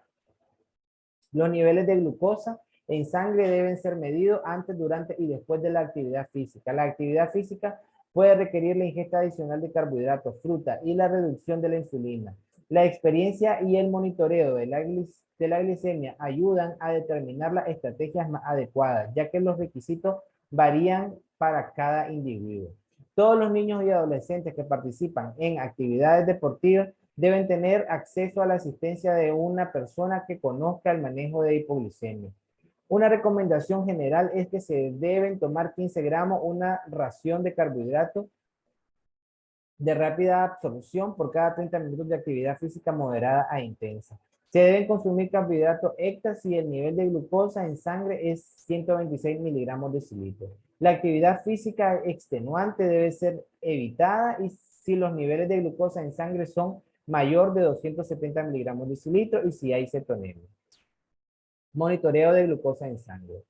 Los niveles de glucosa en sangre deben ser medidos antes, durante y después de la actividad física. La actividad física puede requerir la ingesta adicional de carbohidratos, fruta y la reducción de la insulina. La experiencia y el monitoreo de la glicemia ayudan a determinar las estrategias más adecuadas, ya que los requisitos varían para cada individuo. Todos los niños y adolescentes que participan en actividades deportivas deben tener acceso a la asistencia de una persona que conozca el manejo de hipoglucemia. Una recomendación general es que se deben tomar 15 gramos, una ración de carbohidratos de rápida absorción por cada 30 minutos de actividad física moderada a intensa. Se deben consumir carbohidratos extra si el nivel de glucosa en sangre es 126 miligramos decilitro. La actividad física extenuante debe ser evitada y si los niveles de glucosa en sangre son mayor de 270 miligramos decilitro y si hay cetonemia. Monitoreo de glucosa en sangre.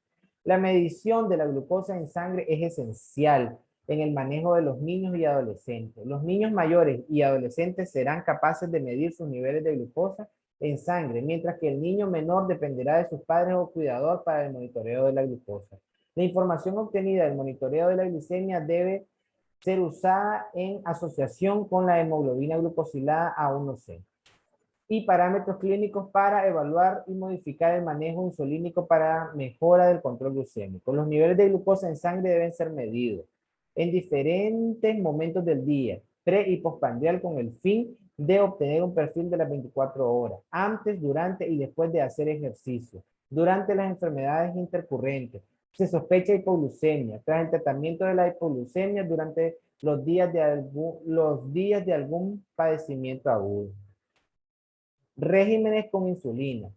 La medición de la glucosa en sangre es esencial en el manejo de los niños y adolescentes. Los niños mayores y adolescentes serán capaces de medir sus niveles de glucosa en sangre, mientras que el niño menor dependerá de sus padres o cuidador para el monitoreo de la glucosa. La información obtenida del monitoreo de la glicemia debe ser usada en asociación con la hemoglobina glucosilada A1C y parámetros clínicos para evaluar y modificar el manejo insulínico para mejora del control glucémico. Los niveles de glucosa en sangre deben ser medidos en diferentes momentos del día, pre y postprandial, con el fin de obtener un perfil de las 24 horas, antes, durante y después de hacer ejercicio, durante las enfermedades intercurrentes. Se sospecha hipoglucemia, tras el tratamiento de la hipoglucemia durante los días de algún padecimiento agudo. Regímenes con insulina.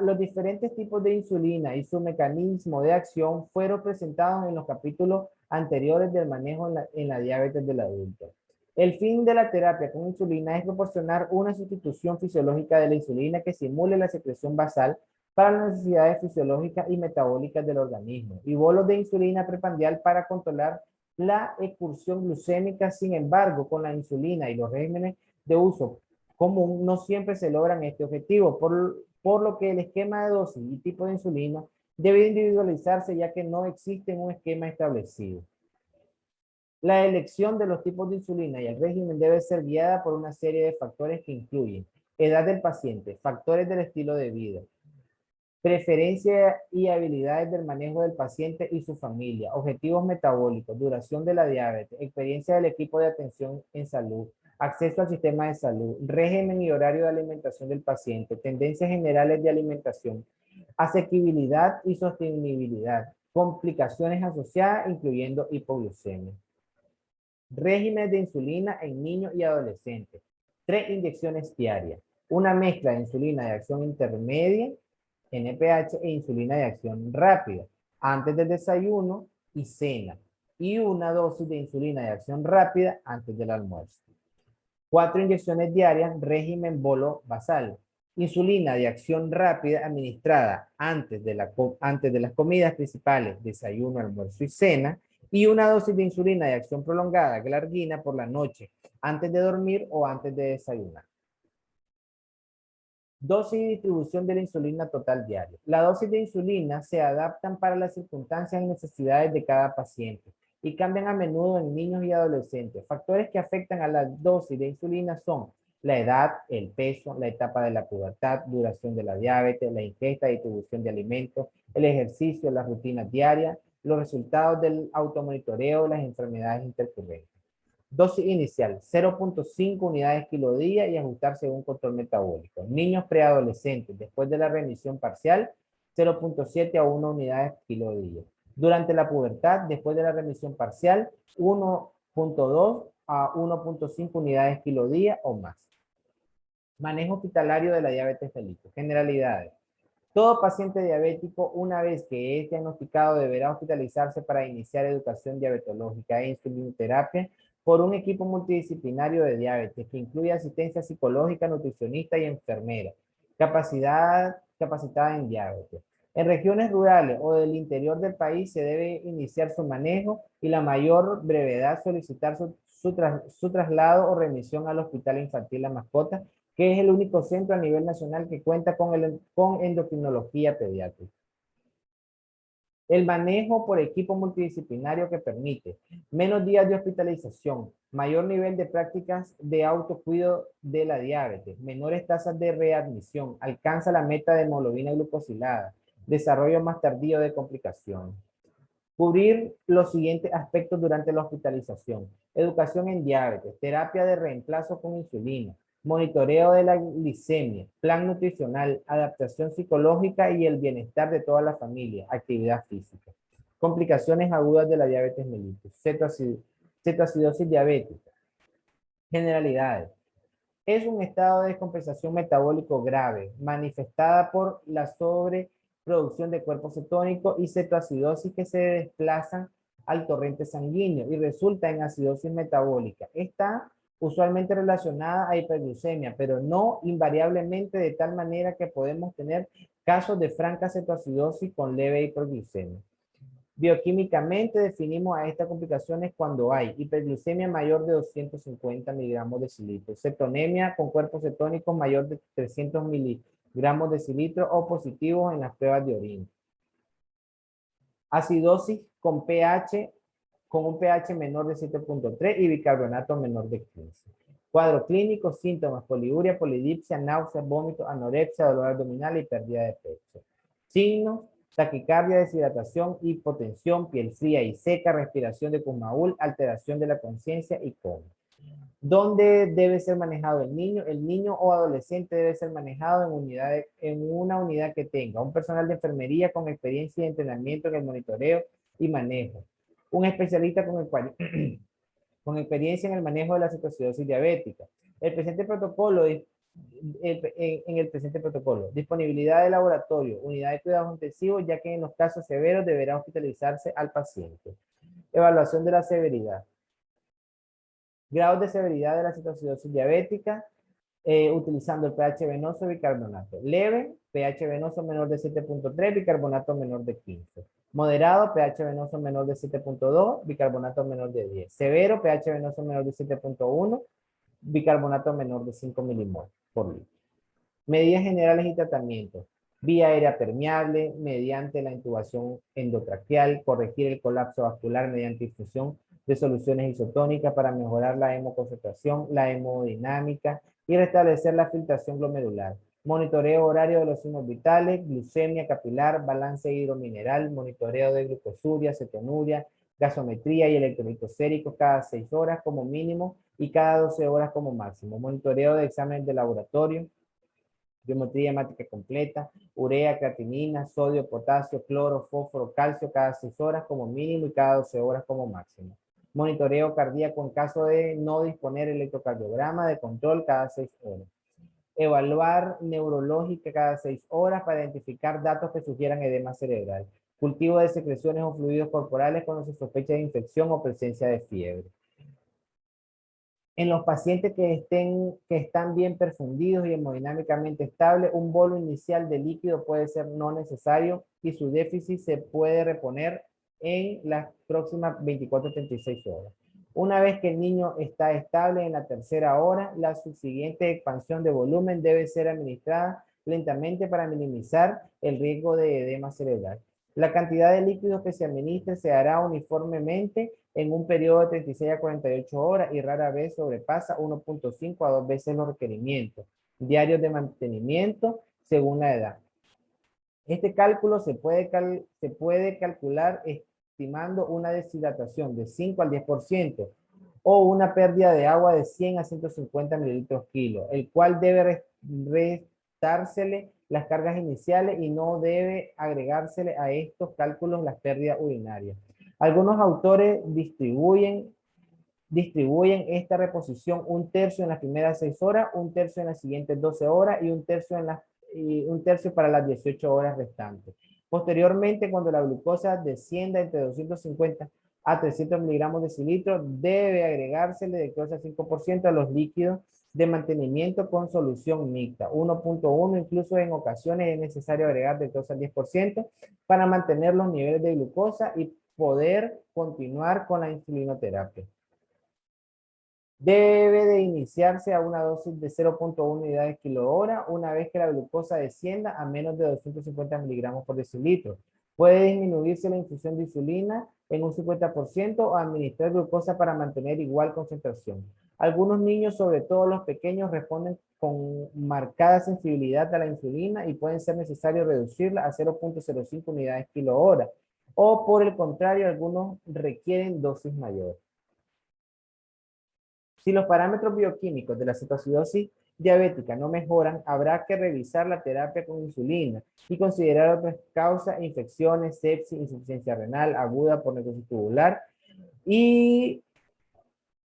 Los diferentes tipos de insulina y su mecanismo de acción fueron presentados en los capítulos anteriores del manejo en la diabetes del adulto. El fin de la terapia con insulina es proporcionar una sustitución fisiológica de la insulina que simule la secreción basal para las necesidades fisiológicas y metabólicas del organismo y bolos de insulina preprandial para controlar la excursión glucémica. Sin embargo, con la insulina y los regímenes de uso común no siempre se logran este objetivo, por lo que el esquema de dosis y tipo de insulina debe individualizarse, ya que no existe un esquema establecido. La elección de los tipos de insulina y el régimen debe ser guiada por una serie de factores que incluyen edad del paciente, factores del estilo de vida, preferencia y habilidades del manejo del paciente y su familia, objetivos metabólicos, duración de la diabetes, experiencia del equipo de atención en salud, acceso al sistema de salud, régimen y horario de alimentación del paciente, tendencias generales de alimentación, asequibilidad y sostenibilidad, complicaciones asociadas, incluyendo hipoglucemia. Régimen de insulina en niños y adolescentes. 3 inyecciones diarias. Una mezcla de insulina de acción intermedia, NPH, e insulina de acción rápida, antes del desayuno y cena. Y una dosis de insulina de acción rápida antes del almuerzo. 4 inyecciones diarias, régimen bolo basal. Insulina de acción rápida administrada antes de las comidas principales, desayuno, almuerzo y cena, y una dosis de insulina de acción prolongada, glargina, por la noche, antes de dormir o antes de desayunar. Dosis y distribución de la insulina total diaria. La dosis de insulina se adaptan para las circunstancias y necesidades de cada paciente y cambian a menudo en niños y adolescentes. Factores que afectan a la dosis de insulina son la edad, el peso, la etapa de la pubertad, duración de la diabetes, la ingesta y distribución de alimentos, el ejercicio, las rutinas diarias, los resultados del automonitoreo, las enfermedades intercurrentes. Dosis inicial, 0.5 unidades kilodía y ajustar según control metabólico. Niños preadolescentes, después de la remisión parcial, 0.7 a 1 unidades kilodía. Durante la pubertad, después de la remisión parcial, 1.2 a 1.5 unidades kilodía o más. Manejo hospitalario de la diabetes mellitus. Generalidades. Todo paciente diabético, una vez que es diagnosticado, deberá hospitalizarse para iniciar educación diabetológica e insulinoterapia por un equipo multidisciplinario de diabetes que incluye asistencia psicológica, nutricionista y enfermera, capacitada en diabetes. En regiones rurales o del interior del país se debe iniciar su manejo y la mayor brevedad solicitar su traslado o remisión al Hospital Infantil La Mascota, que es el único centro a nivel nacional que cuenta con endocrinología pediátrica. El manejo por equipo multidisciplinario que permite menos días de hospitalización, mayor nivel de prácticas de autocuido de la diabetes, menores tasas de readmisión, alcanza la meta de hemoglobina glucosilada, desarrollo más tardío de complicaciones. Cubrir los siguientes aspectos durante la hospitalización: educación en diabetes, terapia de reemplazo con insulina, monitoreo de la glicemia, plan nutricional, adaptación psicológica y el bienestar de toda la familia, actividad física. Complicaciones agudas de la diabetes mellitus, cetoacidosis diabética. Generalidades. Es un estado de descompensación metabólico grave, manifestada por la sobreproducción de cuerpos cetónicos y cetoacidosis que se desplazan al torrente sanguíneo y resulta en acidosis metabólica. Está usualmente relacionada a hiperglucemia, pero no invariablemente, de tal manera que podemos tener casos de franca cetoacidosis con leve hiperglucemia. Bioquímicamente definimos a estas complicaciones cuando hay hiperglucemia mayor de 250 miligramos de decilitro, cetonemia con cuerpos cetónicos mayor de 300 miligramos de decilitro o positivos en las pruebas de orina. Acidosis con un pH menor de 7.3 y bicarbonato menor de 15. Cuadro clínico: síntomas: poliuria, polidipsia, náuseas, vómito, anorexia, dolor abdominal y pérdida de peso. Signos: taquicardia, deshidratación, hipotensión, piel fría y seca, respiración de Kussmaul, alteración de la conciencia y coma. ¿Dónde debe ser manejado el niño? El niño o adolescente debe ser manejado en una unidad que tenga un personal de enfermería con experiencia y entrenamiento en el monitoreo y manejo, un especialista con experiencia en el manejo de la cetoacidosis diabética. En el presente protocolo, disponibilidad de laboratorio, unidad de cuidados intensivos, ya que en los casos severos deberá hospitalizarse al paciente. Evaluación de la severidad. Grados de severidad de la cetoacidosis diabética, utilizando el pH venoso y bicarbonato. Leve, pH venoso menor de 7.3, bicarbonato menor de 15. Moderado, pH venoso menor de 7.2, bicarbonato menor de 10. Severo, pH venoso menor de 7.1, bicarbonato menor de 5 milimoles por litro. Medidas generales y tratamientos. Vía aérea permeable mediante la intubación endotraqueal, corregir el colapso vascular mediante infusión de soluciones isotónicas para mejorar la hemoconcentración, la hemodinámica y restablecer la filtración glomerular. Monitoreo horario de los signos vitales, glucemia capilar, balance hidromineral, monitoreo de glucosuria, cetonuria, gasometría y electrolitos séricos cada 6 horas como mínimo y cada 12 horas como máximo. Monitoreo de exámenes de laboratorio, biometría hemática completa, urea, creatinina, sodio, potasio, cloro, fósforo, calcio cada 6 horas como mínimo y cada 12 horas como máximo. Monitoreo cardíaco en caso de no disponer electrocardiograma de control cada 6 horas. Evaluar neurológica cada 6 horas para identificar datos que sugieran edema cerebral. Cultivo de secreciones o fluidos corporales cuando se sospecha de infección o presencia de fiebre. En los pacientes que están bien perfundidos y hemodinámicamente estables, un bolo inicial de líquido puede ser no necesario y su déficit se puede reponer en las próximas 24 a 36 horas. Una vez que el niño está estable en la tercera hora, la subsiguiente expansión de volumen debe ser administrada lentamente para minimizar el riesgo de edema cerebral. La cantidad de líquidos que se administre se hará uniformemente en un periodo de 36 a 48 horas y rara vez sobrepasa 1.5 a 2 veces los requerimientos diarios de mantenimiento según la edad. Este cálculo se puede calcular estimando una deshidratación de 5 al 10% o una pérdida de agua de 100 a 150 mililitros kilo, el cual debe restársele las cargas iniciales y no debe agregársele a estos cálculos las pérdidas urinarias. Algunos autores distribuyen esta reposición un tercio en las primeras 6 horas, un tercio en las siguientes 12 horas y un tercio para las 18 horas restantes. Posteriormente, cuando la glucosa descienda entre 250 a 300 miligramos de cilitro, debe agregársele de 2 a 5% a los líquidos de mantenimiento con solución mixta. 1.1, incluso en ocasiones es necesario agregar de 2 al 10% para mantener los niveles de glucosa y poder continuar con la insulinoterapia. Debe de iniciarse a una dosis de 0.1 unidades kilo-hora una vez que la glucosa descienda a menos de 250 miligramos por decilitro. Puede disminuirse la infusión de insulina en un 50% o administrar glucosa para mantener igual concentración. Algunos niños, sobre todo los pequeños, responden con marcada sensibilidad a la insulina y pueden ser necesario reducirla a 0.05 unidades kilo-hora. O por el contrario, algunos requieren dosis mayores. Si los parámetros bioquímicos de la cetoacidosis diabética no mejoran, habrá que revisar la terapia con insulina y considerar otras causas, infecciones, sepsis, insuficiencia renal aguda por necrosis tubular y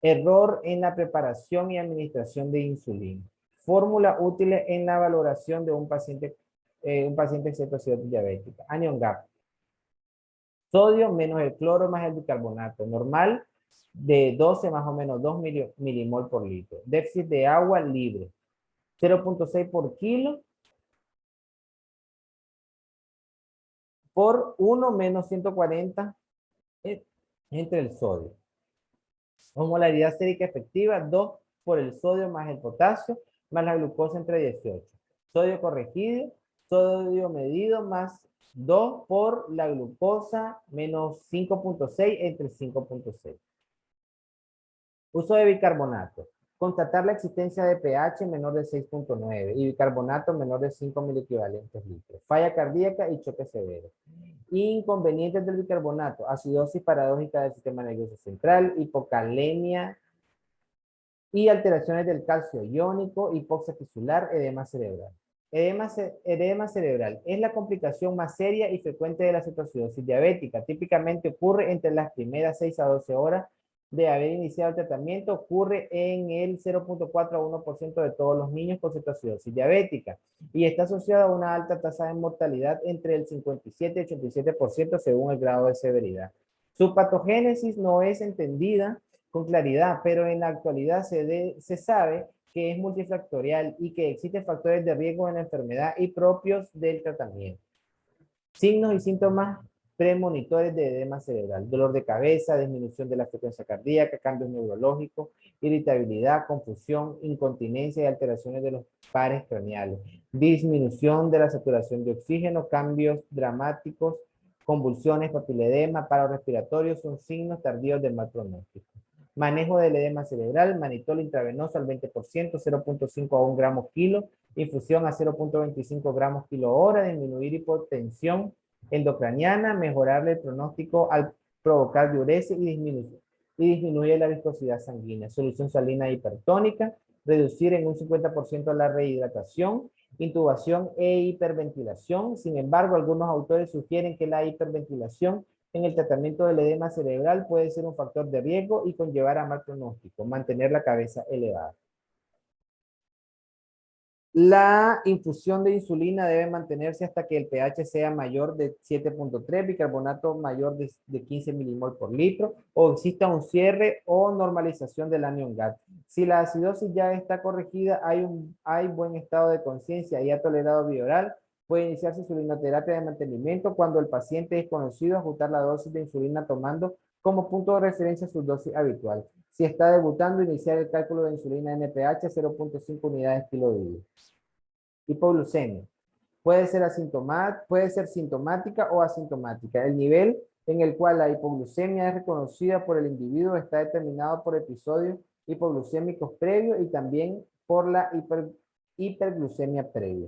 error en la preparación y administración de insulina. Fórmula útil en la valoración de un paciente cetoacidosis diabética. Anion gap. Sodio menos el cloro más el bicarbonato. Normal de 12 más o menos 2 milimol por litro. Déficit de agua libre. 0.6 por kilo por 1 menos 140 entre el sodio. Osmolaridad sérica efectiva 2 por el sodio más el potasio más la glucosa entre 18. Sodio corregido, sodio medido más 2 por la glucosa menos 5.6 entre 5.6. Uso de bicarbonato. Constatar la existencia de pH menor de 6.9 y bicarbonato menor de 5 miliequivalentes litros. Falla cardíaca y choque severo. Inconvenientes del bicarbonato. Acidosis paradójica del sistema nervioso central, hipocalemia y alteraciones del calcio iónico, hipoxia tisular, edema cerebral. Edema cerebral es la complicación más seria y frecuente de la cetoacidosis diabética. Típicamente ocurre entre las primeras 6 a 12 horas de haber iniciado el tratamiento. Ocurre en el 0.4 a 1% de todos los niños con cetoacidosis diabética y está asociado a una alta tasa de mortalidad entre el 57 y 87% según el grado de severidad. Su patogénesis no es entendida con claridad, pero en la actualidad se sabe que es multifactorial y que existen factores de riesgo en la enfermedad y propios del tratamiento. Signos y síntomas premonitores de edema cerebral: dolor de cabeza, disminución de la frecuencia cardíaca, cambios neurológicos, irritabilidad, confusión, incontinencia y alteraciones de los pares craneales, disminución de la saturación de oxígeno, cambios dramáticos, convulsiones, papiledema, paro respiratorio son signos tardíos del mal pronóstico. Manejo del edema cerebral: manitol intravenoso al 20%, 0.5 a 1 gramo kilo, infusión a 0.25 gramos kilo hora, disminuir hipotensión endocraniana, mejorarle el pronóstico al provocar diuresis y disminuye la viscosidad sanguínea. Solución salina hipertónica, reducir en un 50% la rehidratación, intubación e hiperventilación. Sin embargo, algunos autores sugieren que la hiperventilación en el tratamiento del edema cerebral puede ser un factor de riesgo y conllevar a mal pronóstico. Mantener la cabeza elevada. La infusión de insulina debe mantenerse hasta que el pH sea mayor de 7.3, bicarbonato mayor de 15 milimol por litro, o exista un cierre o normalización del anion gap. Si la acidosis ya está corregida, hay buen estado de conciencia y ha tolerado bioral, puede iniciarse insulinoterapia de mantenimiento cuando el paciente es conocido, ajustar la dosis de insulina tomando como punto de referencia su dosis habitual. Si está debutando, iniciar el cálculo de insulina NPH a 0.5 unidades kilo día. Hipoglucemia. Puede ser sintomática o asintomática. El nivel en el cual la hipoglucemia es reconocida por el individuo está determinado por episodios hipoglucémicos previos y también por la hiperglucemia previa.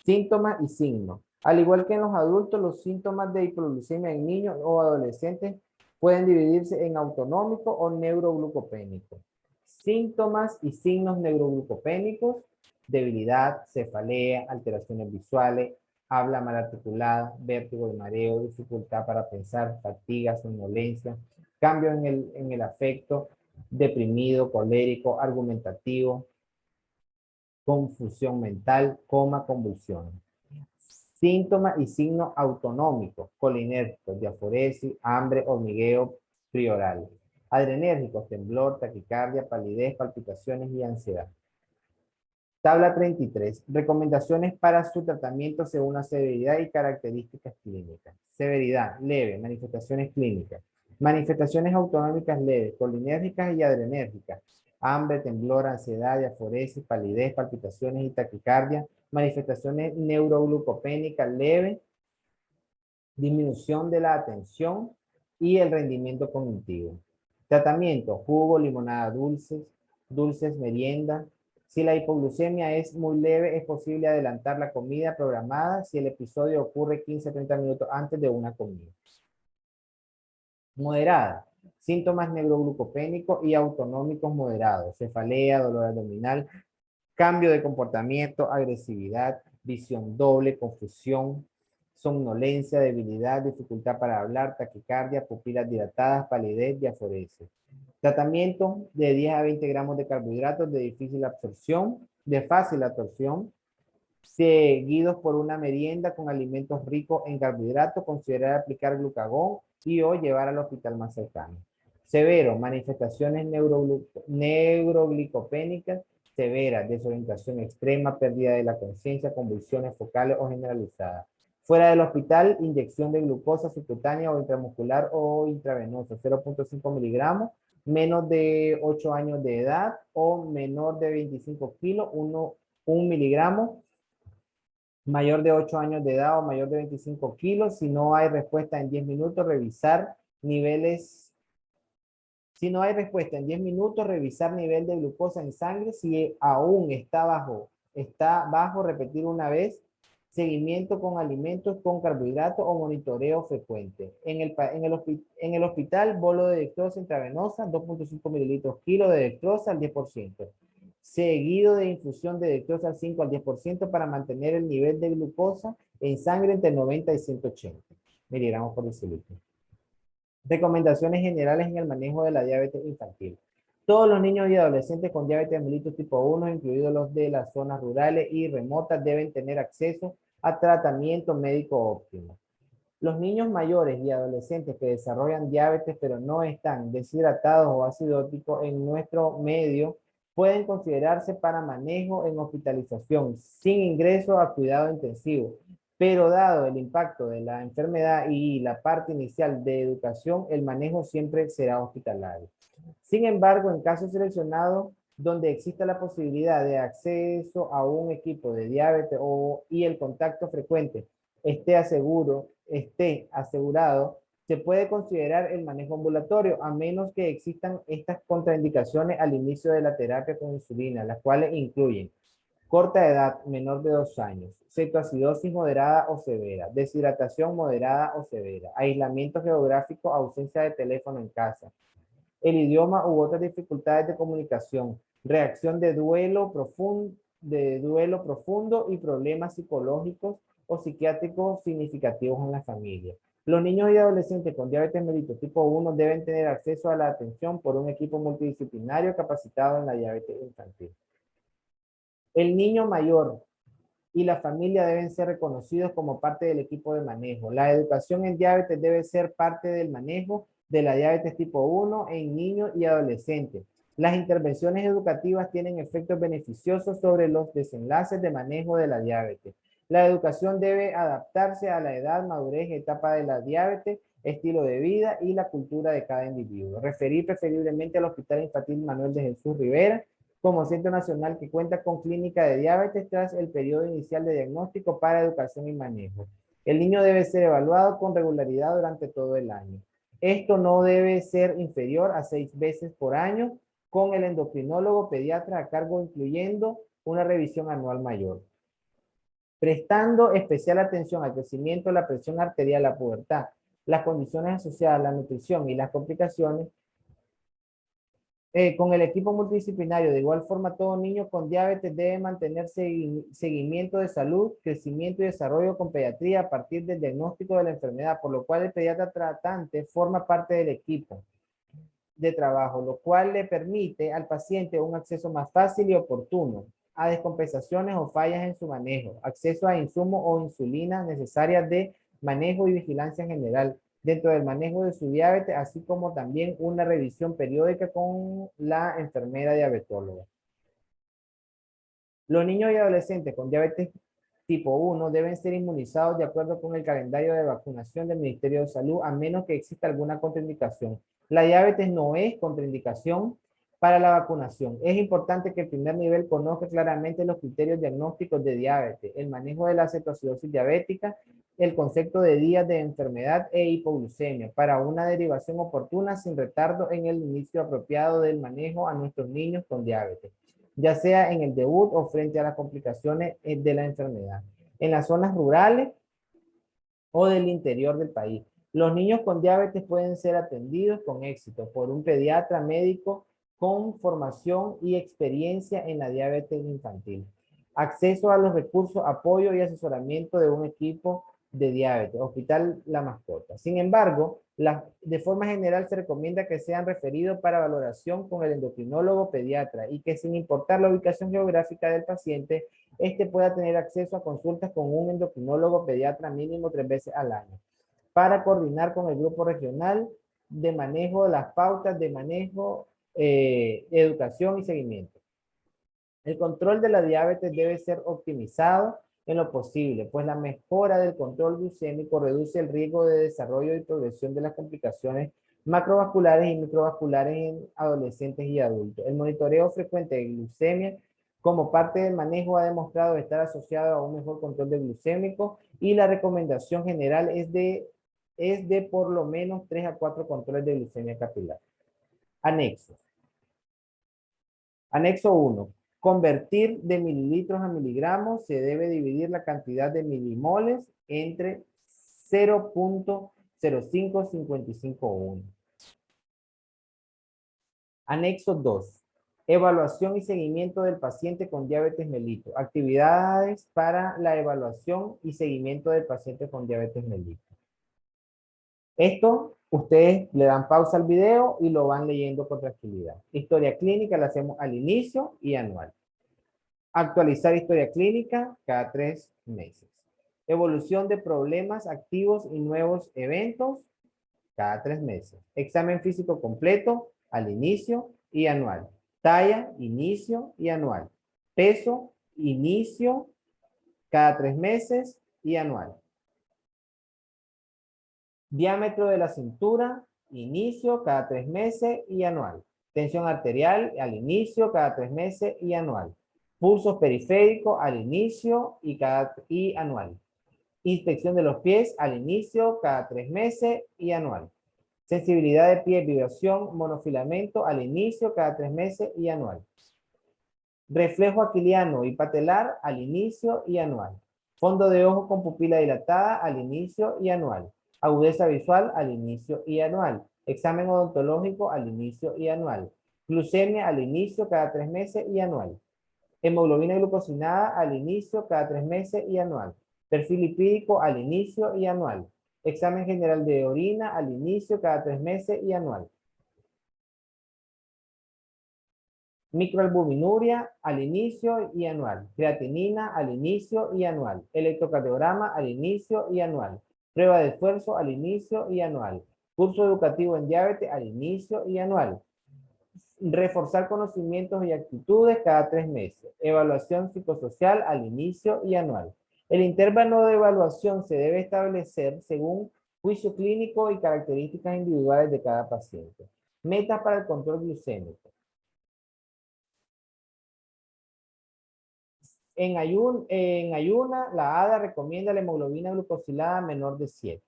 Síntomas y signos. Al igual que en los adultos, los síntomas de hipoglucemia en niños o adolescentes pueden dividirse en autonómico o neuroglucopénico. Síntomas y signos neuroglucopénicos: debilidad, cefalea, alteraciones visuales, habla mal articulada, vértigo y mareo, dificultad para pensar, fatiga, somnolencia, cambio en el afecto, deprimido, colérico, argumentativo, confusión mental, coma, convulsiones. Síntomas y signos autonómicos: colinérgicos, diaforesis, hambre, hormigueo prioral. Adrenérgicos: temblor, taquicardia, palidez, palpitaciones y ansiedad. Tabla 33. Recomendaciones para su tratamiento según la severidad y características clínicas. Severidad: leve, manifestaciones clínicas. Manifestaciones autonómicas leves, colinérgicas y adrenérgicas. Hambre, temblor, ansiedad, diaforesis, palidez, palpitaciones y taquicardia. Manifestaciones neuroglucopénicas leves, disminución de la atención y el rendimiento cognitivo. Tratamiento: jugo, limonada dulces, merienda. Si la hipoglucemia es muy leve, es posible adelantar la comida programada si el episodio ocurre 15 a 30 minutos antes de una comida. Moderada: síntomas neuroglucopénicos y autonómicos moderados, cefalea, dolor abdominal, cambio de comportamiento, agresividad, visión doble, confusión, somnolencia, debilidad, dificultad para hablar, taquicardia, pupilas dilatadas, palidez, diaforesis. Tratamiento: de 10 a 20 gramos de carbohidratos de difícil absorción, de fácil absorción, seguidos por una merienda con alimentos ricos en carbohidratos. Considerar aplicar glucagón y o llevar al hospital más cercano. Severo: manifestaciones neuroglicopénicas severas, desorientación extrema, pérdida de la conciencia, convulsiones focales o generalizadas. Fuera del hospital, inyección de glucosa subcutánea o intramuscular o intravenosa, 0.5 miligramos, menos de 8 años de edad o menor de 25 kilos, 1 miligramo, mayor de 8 años de edad o mayor de 25 kilos. Si no hay respuesta en 10 minutos, revisar niveles. Si no hay respuesta en 10 minutos, revisar nivel de glucosa en sangre. Si aún está bajo, repetir una vez. Seguimiento con alimentos con carbohidratos o monitoreo frecuente. En el hospital, bolo de dextrosa intravenosa, 2.5 mililitros kilo de dextrosa al 10%. Seguido de infusión de dextrosa al 5 al 10% para mantener el nivel de glucosa en sangre entre 90 y 180 miligramos por decilitro. Recomendaciones generales en el manejo de la diabetes infantil. Todos los niños y adolescentes con diabetes mellitus tipo 1, incluidos los de las zonas rurales y remotas, deben tener acceso a tratamiento médico óptimo. Los niños mayores y adolescentes que desarrollan diabetes pero no están deshidratados o acidóticos en nuestro medio pueden considerarse para manejo en hospitalización sin ingreso a cuidado intensivo, pero dado el impacto de la enfermedad y la parte inicial de educación, el manejo siempre será hospitalario. Sin embargo, en casos seleccionados donde exista la posibilidad de acceso a un equipo de diabetes y el contacto frecuente esté asegurado, se puede considerar el manejo ambulatorio, a menos que existan estas contraindicaciones al inicio de la terapia con insulina, las cuales incluyen corta edad, menor de 2 años, cetoacidosis moderada o severa, deshidratación moderada o severa, aislamiento geográfico, ausencia de teléfono en casa, el idioma u otras dificultades de comunicación, reacción de duelo profundo y problemas psicológicos o psiquiátricos significativos en la familia. Los niños y adolescentes con diabetes mellitus tipo 1 deben tener acceso a la atención por un equipo multidisciplinario capacitado en la diabetes infantil. El niño mayor y la familia deben ser reconocidos como parte del equipo de manejo. La educación en diabetes debe ser parte del manejo de la diabetes tipo 1 en niños y adolescentes. Las intervenciones educativas tienen efectos beneficiosos sobre los desenlaces de manejo de la diabetes. La educación debe adaptarse a la edad, madurez, etapa de la diabetes, estilo de vida y la cultura de cada individuo. Referir preferiblemente al Hospital Infantil Manuel de Jesús Rivera como centro nacional que cuenta con clínica de diabetes tras el periodo inicial de diagnóstico para educación y manejo. El niño debe ser evaluado con regularidad durante todo el año. Esto no debe ser inferior a 6 veces por año con el endocrinólogo pediatra a cargo, incluyendo una revisión anual mayor. Prestando especial atención al crecimiento, la presión arterial, la pubertad, las condiciones asociadas a la nutrición y las complicaciones, con el equipo multidisciplinario. De igual forma, todo niño con diabetes debe mantener seguimiento de salud, crecimiento y desarrollo con pediatría a partir del diagnóstico de la enfermedad, por lo cual el pediatra tratante forma parte del equipo de trabajo, lo cual le permite al paciente un acceso más fácil y oportuno a descompensaciones o fallas en su manejo, acceso a insumos o insulina necesarias de manejo y vigilancia general dentro del manejo de su diabetes, así como también una revisión periódica con la enfermera diabetóloga. Los niños y adolescentes con diabetes tipo 1 deben ser inmunizados de acuerdo con el calendario de vacunación del Ministerio de Salud, a menos que exista alguna contraindicación. La diabetes no es contraindicación para la vacunación. Es importante que el primer nivel conozca claramente los criterios diagnósticos de diabetes, el manejo de la cetoacidosis diabética, el concepto de días de enfermedad e hipoglucemia para una derivación oportuna sin retardo en el inicio apropiado del manejo a nuestros niños con diabetes, ya sea en el debut o frente a las complicaciones de la enfermedad. En las zonas rurales o del interior del país, los niños con diabetes pueden ser atendidos con éxito por un pediatra médico con formación y experiencia en la diabetes infantil. Acceso a los recursos, apoyo y asesoramiento de un equipo de diabetes, Hospital La Mascota. Sin embargo, de forma general se recomienda que sean referidos para valoración con el endocrinólogo pediatra y que sin importar la ubicación geográfica del paciente, este pueda tener acceso a consultas con un endocrinólogo pediatra mínimo 3 veces al año para coordinar con el grupo regional de manejo de las pautas de manejo, educación y seguimiento. El control de la diabetes debe ser optimizado en lo posible, pues la mejora del control glucémico reduce el riesgo de desarrollo y progresión de las complicaciones macrovasculares y microvasculares en adolescentes y adultos. El monitoreo frecuente de glucemia como parte del manejo ha demostrado estar asociado a un mejor control de glucémico y la recomendación general es de por lo menos 3 a 4 controles de glucemia capilar. Anexos. Anexo 1. Convertir de mililitros a miligramos, se debe dividir la cantidad de milimoles entre 0.05551. Anexo 2. Evaluación y seguimiento del paciente con diabetes mellitus. Actividades para la evaluación y seguimiento del paciente con diabetes mellitus. Esto, ustedes le dan pausa al video y lo van leyendo con tranquilidad. Historia clínica la hacemos al inicio y anual. Actualizar historia clínica cada 3 meses. Evolución de problemas activos y nuevos eventos cada 3 meses. Examen físico completo al inicio y anual. Talla, inicio y anual. Peso, inicio cada 3 meses y anual. Diámetro de la cintura, inicio cada 3 meses y anual. Tensión arterial al inicio cada 3 meses y anual. Pulsos periféricos al inicio y anual. Inspección de los pies al inicio cada 3 meses y anual. Sensibilidad de pie, vibración, monofilamento al inicio cada 3 meses y anual. Reflejo aquiliano y patelar al inicio y anual. Fondo de ojo con pupila dilatada al inicio y anual. Agudeza visual al inicio y anual. Examen odontológico al inicio y anual. Glucemia al inicio cada 3 meses y anual. Hemoglobina glucosinada al inicio cada 3 meses y anual. Perfil lipídico al inicio y anual. Examen general de orina al inicio cada 3 meses y anual. Microalbuminuria al inicio y anual. Creatinina al inicio y anual. Electrocardiograma al inicio y anual. Prueba de esfuerzo al inicio y anual. Curso educativo en diabetes al inicio y anual. Reforzar conocimientos y actitudes cada 3 meses. Evaluación psicosocial al inicio y anual. El intervalo de evaluación se debe establecer según juicio clínico y características individuales de cada paciente. Metas para el control glucémico. En ayuna, la ADA recomienda la hemoglobina glucosilada menor de 7.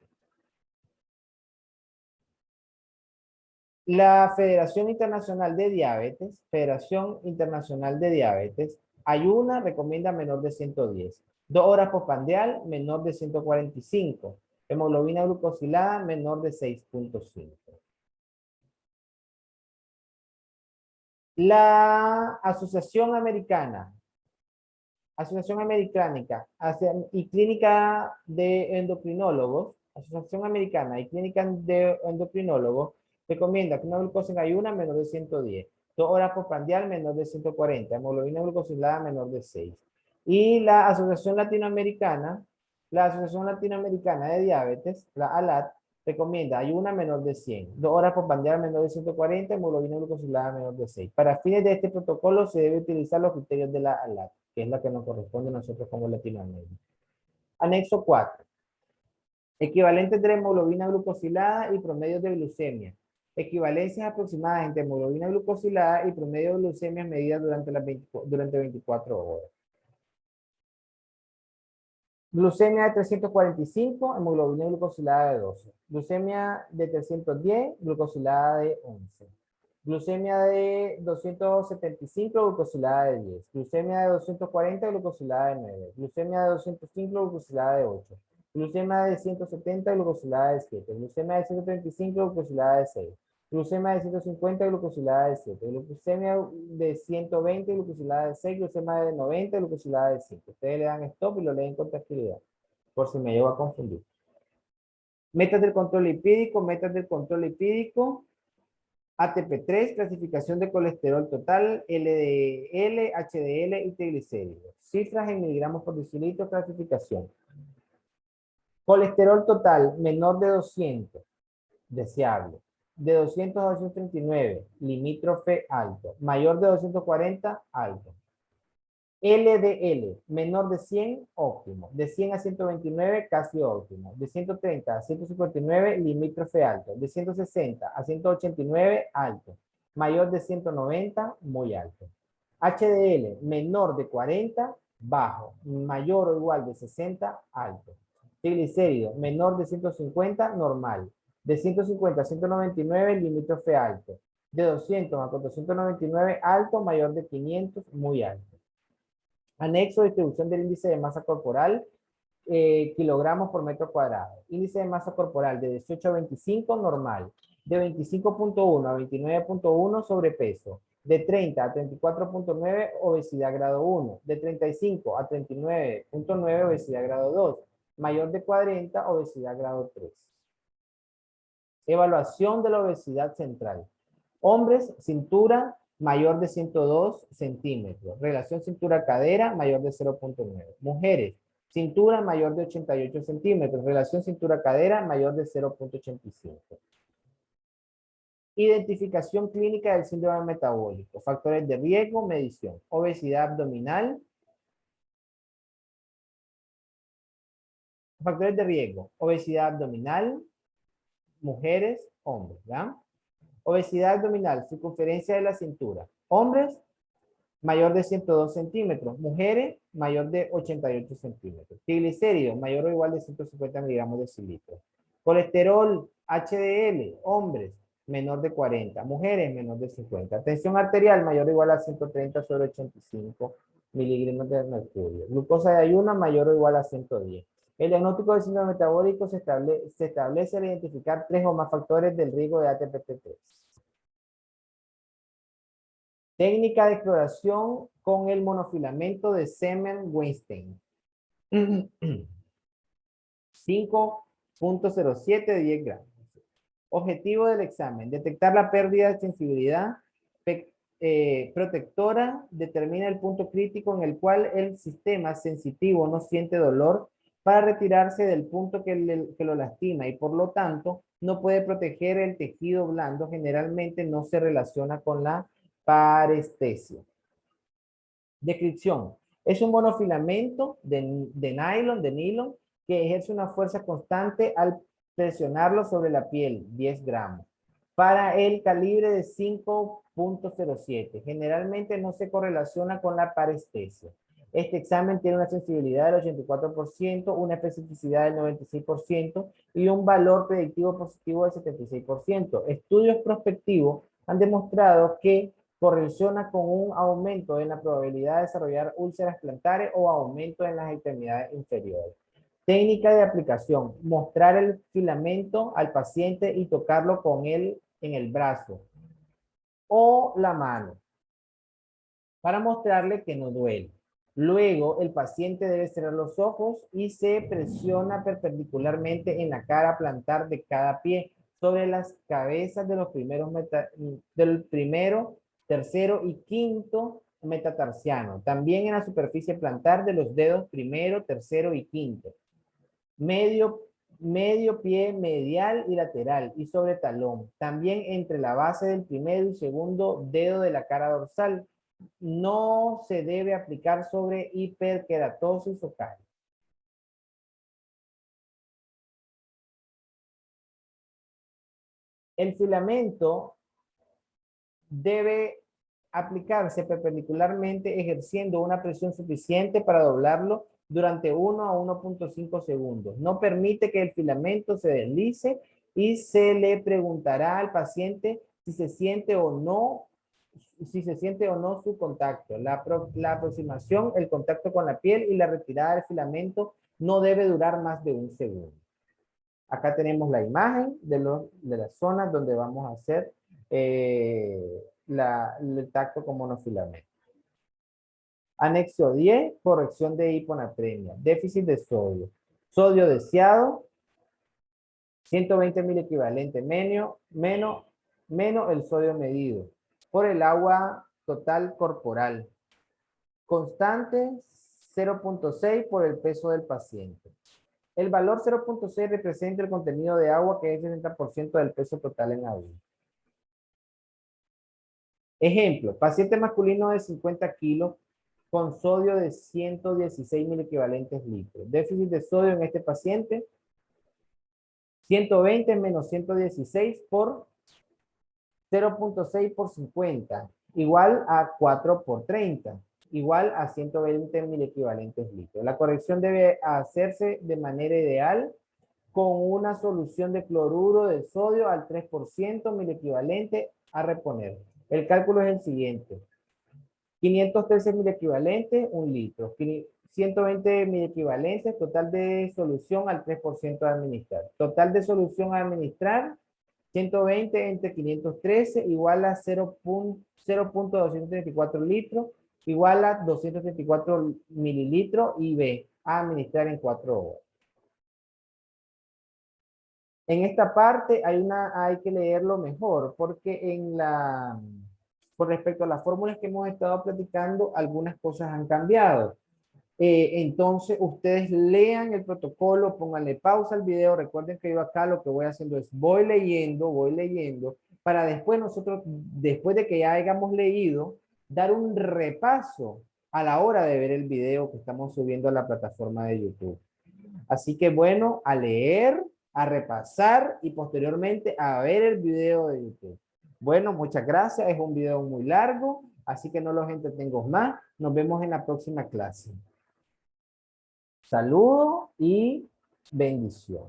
La Federación Internacional de Diabetes, ayuna, recomienda menor de 110. 2 horas postprandial, menor de 145. Hemoglobina glucosilada, menor de 6.5. La Asociación Americana y Clínica de Endocrinólogos, Asociación Americana y Clínica de Endocrinólogos, recomienda que una glucosa en ayuna menor de 110, 2 horas postprandial menor de 140, hemoglobina glucosilada menor de 6. Y la Asociación Latinoamericana de Diabetes, la ALAD, recomienda ayuna menor de 100, 2 horas postprandial menor de 140, hemoglobina glucosilada menor de 6. Para fines de este protocolo se debe utilizar los criterios de la ALAD, que es la que nos corresponde a nosotros como Latinoamérica. Anexo 4. Equivalentes de hemoglobina glucosilada y promedios de glucemia. Equivalencias aproximadas entre hemoglobina glucosilada y promedio de glucemia medidas durante 24 horas. Glucemia de 345, hemoglobina glucosilada de 12. Glucemia de 310, glucosilada de 11. Glucemia de 275, glucosilada de 10. Glucemia de 240, glucosilada de 9. Glucemia de 205, glucosilada de 8. Glucemia de 170, glucosilada de 7. Glucemia de 135, glucosilada de 6. Glucemia de 150, glucosilada de 7. Glucemia de 120, glucosilada de 6. Glucemia de 90, glucosilada de 5. Ustedes le dan stop y lo leen con tranquilidad, por si me llevo a confundir. Metas del control lipídico. ATP3, clasificación de colesterol total, LDL, HDL y triglicéridos. Cifras en miligramos por decilitro, clasificación. Colesterol total menor de 200, deseable. De 200 a 239, limítrofe alto. Mayor de 240, alto. LDL, menor de 100, óptimo. De 100 a 129, casi óptimo. De 130 a 159, limítrofe alto. De 160 a 189, alto. Mayor de 190, muy alto. HDL, menor de 40, bajo. Mayor o igual de 60, alto. Triglicérido, menor de 150, normal. De 150 a 199, limítrofe alto. De 200 a 499, alto. Mayor de 500, muy alto. Anexo, distribución del índice de masa corporal, kilogramos por metro cuadrado. Índice de masa corporal de 18 a 25, normal. De 25.1 a 29.1, sobrepeso. De 30 a 34.9, obesidad grado 1. De 35 a 39.9, obesidad grado 2. Mayor de 40, obesidad grado 3. Evaluación de la obesidad central. Hombres, cintura mayor de 102 centímetros. Relación cintura-cadera mayor de 0.9. Mujeres, cintura mayor de 88 centímetros. Relación cintura-cadera mayor de 0.85. Identificación clínica del síndrome metabólico. Factores de riesgo, medición. Obesidad abdominal. Factores de riesgo. Obesidad abdominal. Mujeres, hombres, ¿verdad? Obesidad abdominal, circunferencia de la cintura. Hombres, mayor de 102 centímetros. Mujeres, mayor de 88 centímetros. Triglicéridos, mayor o igual de 150 miligramos de cilitro. Colesterol, HDL, hombres, menor de 40. Mujeres, menor de 50. Tensión arterial, mayor o igual a 130 sobre 85 miligramos de mercurio. Glucosa de ayuno, mayor o igual a 110. El diagnóstico del síndrome metabólico se establece al identificar 3 o más factores del riesgo de ATP3. Técnica de exploración con el monofilamento de Semen-Weinstein. 5.07 de 10 gramos. Objetivo del examen: detectar la pérdida de sensibilidad protectora, determina el punto crítico en el cual el sistema sensitivo no siente dolor para retirarse del punto que lo lastima y por lo tanto no puede proteger el tejido blando. Generalmente no se relaciona con la Parestesia. Descripción. Es un monofilamento de nylon, que ejerce una fuerza constante al presionarlo sobre la piel, 10 gramos, para el calibre de 5.07. Generalmente no se correlaciona con la parestesia. Este examen tiene una sensibilidad del 84%, una especificidad del 96% y un valor predictivo positivo del 76%. Estudios prospectivos han demostrado que correlaciona con un aumento en la probabilidad de desarrollar úlceras plantares o aumento en las extremidades inferiores. Técnica de aplicación: mostrar el filamento al paciente y tocarlo con él en el brazo o la mano para mostrarle que no duele. Luego, el paciente debe cerrar los ojos y se presiona perpendicularmente en la cara plantar de cada pie sobre las cabezas de los del primero, tercero y quinto metatarsiano. También en la superficie plantar de los dedos primero, tercero y quinto. Medio pie medial y lateral y sobre talón. También entre la base del primero y segundo dedo de la cara dorsal. No se debe aplicar sobre hiperkeratosis o caries. El filamento debe aplicarse perpendicularmente ejerciendo una presión suficiente para doblarlo durante 1 a 1.5 segundos. No permite que el filamento se deslice y se le preguntará al paciente si se siente o no su contacto. La aproximación, el contacto con la piel y la retirada del filamento no debe durar más de 1 segundo. Acá tenemos la imagen de las zonas donde vamos a hacer el tacto con monofilamento. Anexo 10, corrección de hiponatremia, déficit de sodio. Sodio deseado, 120 mil equivalente menos el sodio medido por el agua total corporal. Constante, 0.6 por el peso del paciente. El valor 0.6 representa el contenido de agua, que es el 60% del peso total en adulto. Ejemplo: paciente masculino de 50 kilos con sodio de 116 mil equivalentes litros. Déficit de sodio en este paciente, 120 menos 116 por 0.6 por 50, igual a 4 por 30, igual a 120 mil equivalentes litros. La corrección debe hacerse de manera ideal con una solución de cloruro de sodio al 3%, mil equivalente a reponer. El cálculo es el siguiente: 513 mil equivalentes, 1 litro. 120 mil equivalentes, total de solución al 3% de administrar. Total de solución a administrar, 120 entre 513 igual a 0.234 litros, igual a 234 mililitros IV a administrar en 4 horas. En esta parte hay que leerlo mejor, porque por respecto a las fórmulas que hemos estado platicando, algunas cosas han cambiado. Entonces, ustedes lean el protocolo, pónganle pausa al video. Recuerden que yo acá lo que voy haciendo es voy leyendo, para después nosotros, después de que ya hayamos leído, dar un repaso a la hora de ver el video que estamos subiendo a la plataforma de YouTube. Así que bueno, a leer, a repasar y posteriormente a ver el video de YouTube. Bueno, muchas gracias. Es un video muy largo, así que no los entretengo más. Nos vemos en la próxima clase. Saludos y bendición.